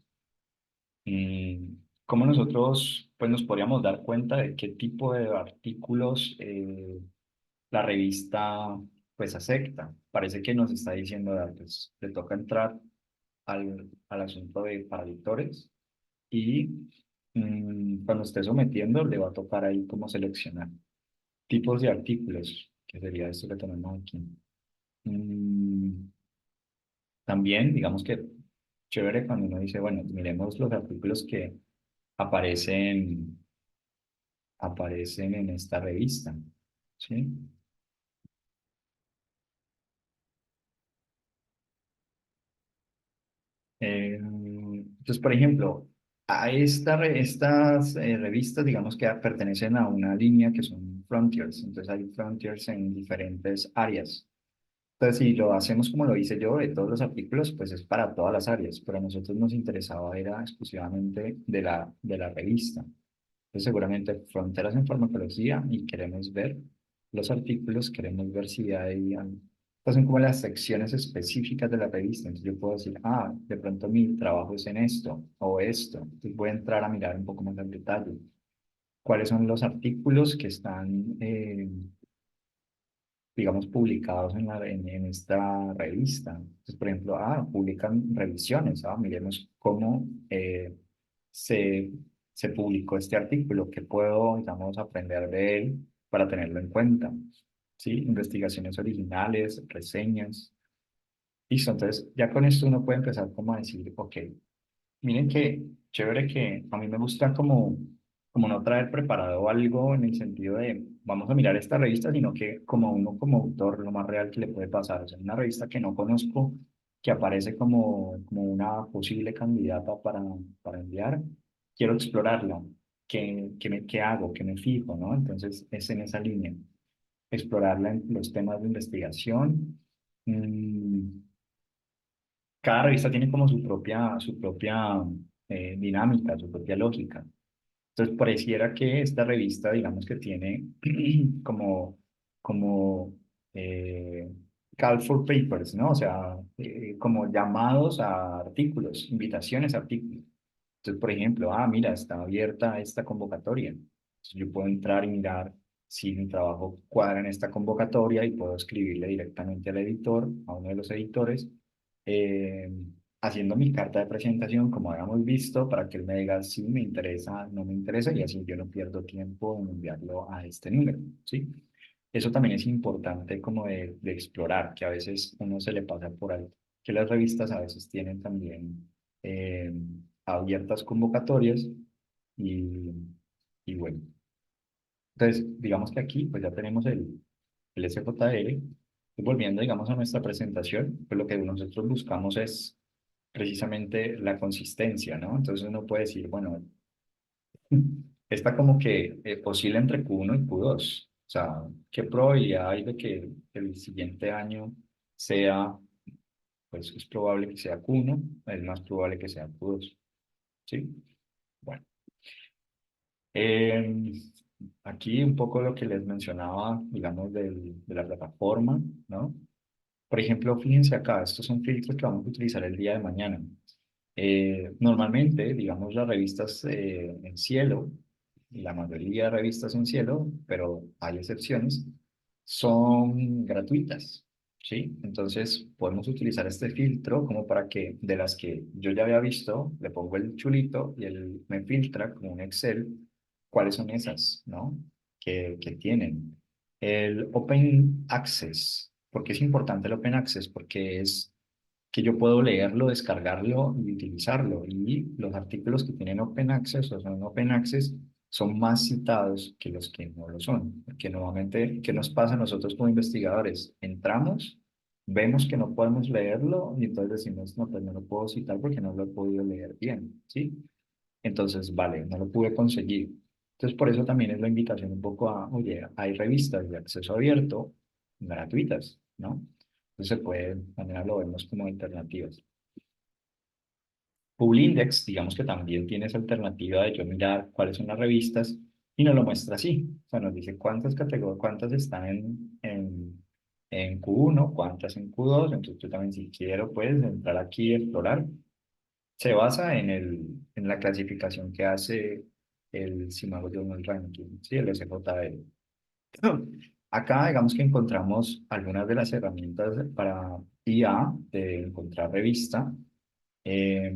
¿cómo nosotros pues, nos podríamos dar cuenta de qué tipo de artículos la revista pues acepta? Parece que nos está diciendo, pues, le toca entrar al asunto de para lectores y cuando esté sometiendo le va a tocar ahí cómo seleccionar tipos de artículos, que sería esto que tenemos aquí. Mm, También, digamos que chévere cuando uno dice, bueno, miremos los artículos que aparecen en esta revista, ¿sí? Entonces, por ejemplo, estas revistas, digamos que pertenecen a una línea que son frontiers, entonces hay frontiers en diferentes áreas. Entonces, si lo hacemos como lo hice yo, de todos los artículos, pues es para todas las áreas, pero a nosotros nos interesaba era exclusivamente de la revista. Entonces, seguramente fronteras en farmacología y queremos ver los artículos, queremos ver si pues son como las secciones específicas de la revista. Entonces, yo puedo decir, de pronto mi trabajo es en esto o esto. Entonces, voy a entrar a mirar un poco más en detalle. ¿Cuáles son los artículos que están digamos, publicados en esta revista? Entonces, por ejemplo, publican revisiones, miremos cómo se, se publicó este artículo, qué puedo, digamos, aprender de él para tenerlo en cuenta, ¿sí? Investigaciones originales, reseñas, listo. Entonces, ya con esto uno puede empezar como a decir, ok, miren que chévere que a mí me gusta como como no traer preparado algo en el sentido de vamos a mirar esta revista, sino que como uno como autor, lo más real que le puede pasar, o sea, una revista que no conozco, que aparece como una posible candidata para enviar, quiero explorarla. ¿Qué hago? ¿Qué me fijo? ¿No? Entonces, es en esa línea. Explorarla en los temas de investigación. Mm, Cada revista tiene como su propia dinámica, su propia lógica. Entonces, pareciera que esta revista, digamos que tiene como eh, call for papers, ¿no? O sea, como llamados a artículos, invitaciones a artículos. Entonces, por ejemplo, mira, está abierta esta convocatoria. Entonces, yo puedo entrar y mirar si mi trabajo cuadra en esta convocatoria y puedo escribirle directamente al editor, a uno de los editores, eh, haciendo mi carta de presentación, como habíamos visto, para que él me diga si me interesa, no me interesa, y así yo no pierdo tiempo en enviarlo a este número, ¿sí? Eso también es importante como de explorar, que a veces uno se le pasa por alto, que las revistas a veces tienen también eh, abiertas convocatorias y, y bueno, entonces digamos que aquí pues ya tenemos el SJR. Y volviendo, digamos, a nuestra presentación, pues lo que nosotros buscamos es precisamente la consistencia, ¿no? Entonces uno puede decir, bueno, está como que oscila entre Q1 y Q2. O sea, ¿qué probabilidad hay de que el siguiente año sea, pues es probable que sea Q1, es más probable que sea Q2, ¿sí? Bueno, eh, aquí un poco lo que les mencionaba, digamos, de la plataforma, ¿no? Por ejemplo, fíjense acá, estos son filtros que vamos a utilizar el día de mañana. Normalmente, digamos, las revistas en cielo, la mayoría de revistas en cielo, pero hay excepciones, son gratuitas, ¿sí? Entonces, podemos utilizar este filtro como para que de las que yo ya había visto, le pongo el chulito y él me filtra como un Excel cuáles son esas, ¿no? Que tienen. El Open Access. ¿Por qué es importante el Open Access? Porque es que yo puedo leerlo, descargarlo y utilizarlo. Y los artículos que tienen Open Access o son Open Access son más citados que los que no lo son. Porque normalmente, ¿qué nos pasa a nosotros como investigadores? Entramos, vemos que no podemos leerlo y entonces decimos, no, pues no lo puedo citar porque no lo he podido leer bien, ¿sí? Entonces, vale, no lo pude conseguir. Entonces, por eso también es la invitación un poco a, oye, hay revistas de acceso abierto gratuitas, ¿no? Entonces, se puede, también lo vemos como alternativas. Publindex, digamos que también tiene esa alternativa de yo mirar cuáles son las revistas y nos lo muestra así. O sea, nos dice cuántas categorías, cuántas están en Q1, cuántas en Q2. Entonces, yo también si quiero, puedes entrar aquí y explorar. Se basa en la clasificación que hace el Simago Journal Ranking, ¿sí? El SJR. Acá, digamos que encontramos algunas de las herramientas para IA de encontrar revista, eh,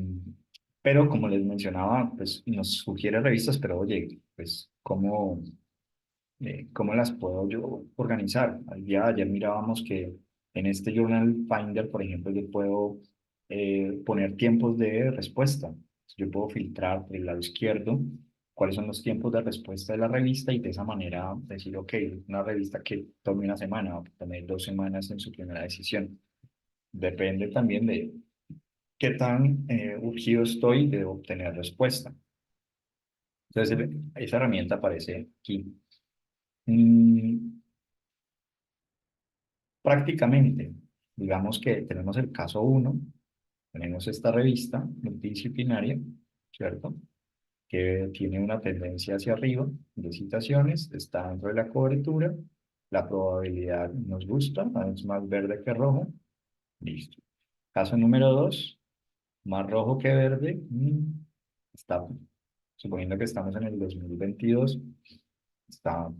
pero como les mencionaba, pues nos sugiere revistas, pero oye, pues ¿cómo las puedo yo organizar? Al día de ayer mirábamos que en este Journal Finder, por ejemplo, yo puedo poner tiempos de respuesta. Yo puedo filtrar por el lado izquierdo cuáles son los tiempos de respuesta de la revista y de esa manera decir, ok, una revista que tome una semana o que tome 2 semanas en su primera decisión. Depende también de qué tan urgido estoy de obtener respuesta. Entonces, esa herramienta aparece aquí. Mm, Prácticamente, digamos que tenemos el caso uno, tenemos esta revista multidisciplinaria, ¿cierto? Que tiene una tendencia hacia arriba de citaciones, está dentro de la cobertura, la probabilidad nos gusta, es más verde que rojo, listo. Caso número 2, más rojo que verde, está, suponiendo que estamos en el 2022, está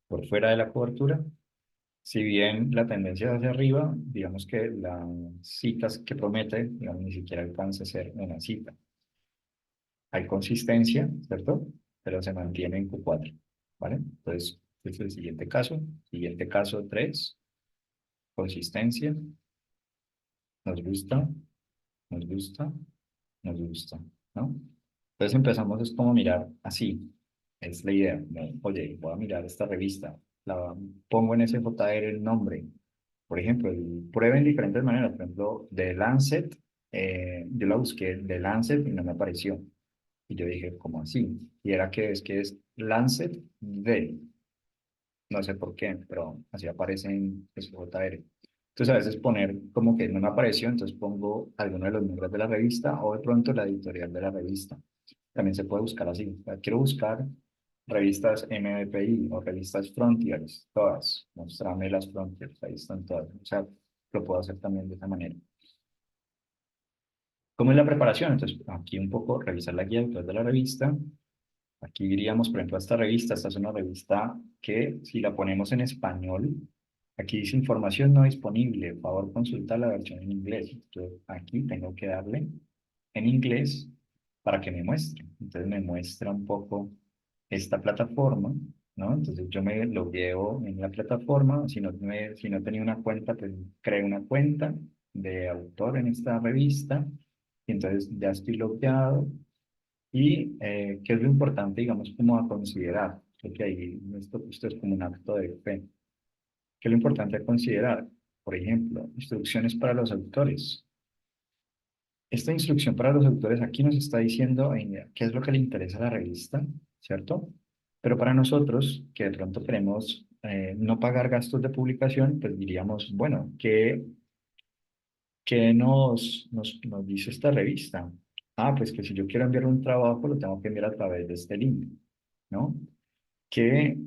por fuera de la cobertura. Si bien la tendencia es hacia arriba, digamos que las citas que promete, digamos, ni siquiera alcanza a ser una cita. Hay consistencia, ¿cierto? Pero se mantiene en Q4, ¿vale? Entonces, este es el siguiente caso. Siguiente caso 3, consistencia, nos gusta, nos gusta, nos gusta, ¿no? Entonces empezamos es como mirar así, es la idea, como, oye, voy a mirar esta revista, la pongo en SJR el nombre, por ejemplo, y prueben diferentes maneras, por ejemplo, de Lancet, yo la busqué de Lancet y no me apareció, y yo dije, ¿cómo así? Y era que es Lancet de, no sé por qué, pero así aparece en SJR. Entonces a veces poner como que no me apareció, entonces pongo alguno de los nombres de la revista o de pronto la editorial de la revista. También se puede buscar así. O sea, quiero buscar revistas MDPI o revistas Frontiers, todas. Mostrarme las Frontiers, ahí están todas. O sea, lo puedo hacer también de esa manera. ¿Cómo es la preparación? Entonces, aquí un poco revisar la guía de autor de la revista. Aquí diríamos, por ejemplo, a esta revista. Esta es una revista que, si la ponemos en español, aquí dice información no disponible. Por favor, consulta la versión en inglés. Entonces, aquí tengo que darle en inglés para que me muestre. Entonces, me muestra un poco esta plataforma, ¿no? Entonces, yo me logueo en la plataforma. Si no tenía una cuenta, pues creo una cuenta de autor en esta revista. Y entonces, ya estoy logueado. Y qué es lo importante, digamos, como a considerar, porque ahí esto es como un acto de fe. ¿Qué es lo importante a considerar? Por ejemplo, instrucciones para los autores. Esta instrucción para los autores aquí nos está diciendo qué es lo que le interesa a la revista, ¿cierto? Pero para nosotros, que de pronto queremos no pagar gastos de publicación, pues diríamos, bueno, ¿qué nos dice esta revista? Ah, pues que si yo quiero enviar un trabajo, lo tengo que enviar a través de este link, ¿no? Que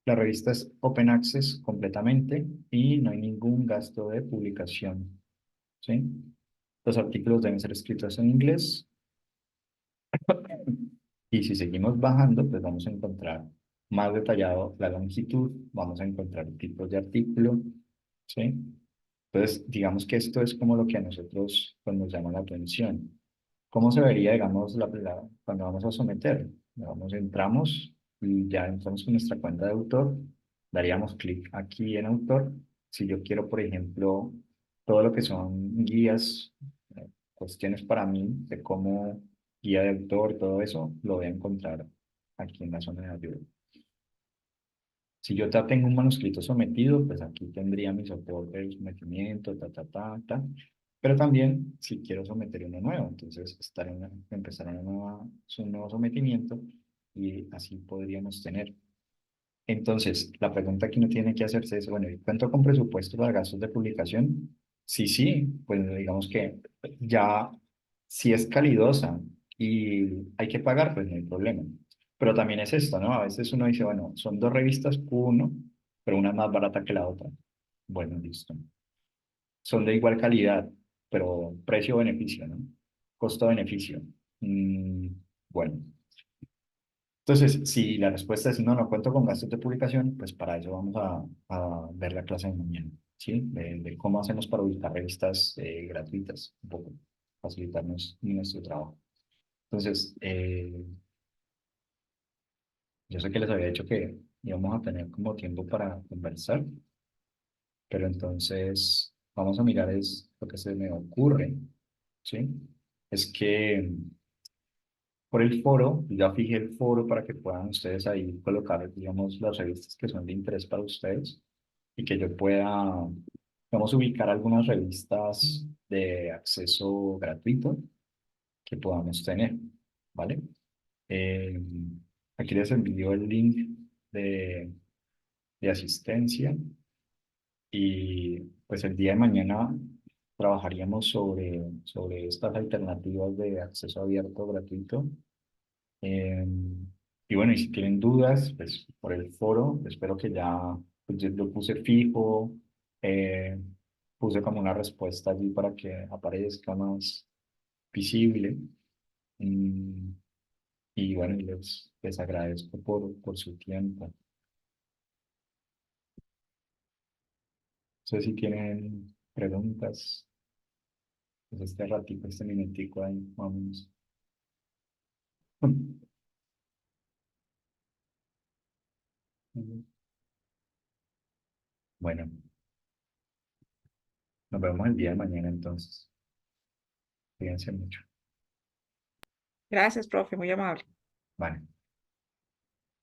la revista es open access completamente y no hay ningún gasto de publicación, ¿sí? Los artículos deben ser escritos en inglés y si seguimos bajando, pues vamos a encontrar más detallado la longitud, vamos a encontrar tipos de artículo, ¿sí? Entonces, digamos que esto es como lo que a nosotros pues, nos llama la atención. ¿Cómo se vería, digamos, cuando vamos a someter? Vamos, entramos y ya entramos con nuestra cuenta de autor, daríamos clic aquí en autor. Si yo quiero, por ejemplo, todo lo que son guías, cuestiones para mí de cómo guía de autor, todo eso, lo voy a encontrar aquí en la zona de ayuda. Si yo ya tengo un manuscrito sometido, pues aquí tendría mi soporte del sometimiento, ta. Pero también, si quiero someter uno nuevo, entonces empezar un nuevo sometimiento y así podríamos tener. Entonces, la pregunta que uno tiene que hacerse es, bueno, ¿y cuento con presupuesto para gastos de publicación? Sí, sí, pues digamos que ya, si es calidosa y hay que pagar, pues no hay problema. Pero también es esto, ¿no? A veces uno dice, bueno, son dos revistas Q1, pero una es más barata que la otra. Bueno, listo. Son de igual calidad, pero precio-beneficio, ¿no? Costo-beneficio. Bueno. Entonces, si la respuesta es no, no cuento con gastos de publicación, pues para eso vamos a ver la clase de mañana, ¿sí? De cómo hacemos para ubicar revistas gratuitas, un poco, facilitarnos nuestro trabajo. Entonces, yo sé que les había dicho que íbamos a tener como tiempo para conversar, pero entonces vamos a mirar es lo que se me ocurre, ¿sí? Es que por el foro, ya fijé el foro para que puedan ustedes ahí colocar, digamos, las revistas que son de interés para ustedes y que yo pueda, vamos a ubicar algunas revistas de acceso gratuito que podamos tener, ¿vale? Eh, Aquí les envío el link de, de asistencia y pues el día de mañana trabajaríamos sobre estas alternativas de acceso abierto gratuito. Eh, y bueno, y si tienen dudas, pues por el foro, espero que ya pues, yo lo puse fijo, eh, puse como una respuesta allí para que aparezca más visible. Mm, y bueno, y les agradezco por su tiempo. No sé si tienen preguntas, pues este ratito, este minutico ahí, vamos. Bueno, Nos vemos el día de mañana entonces. Cuídense mucho. Gracias, profe, muy amable. Vale.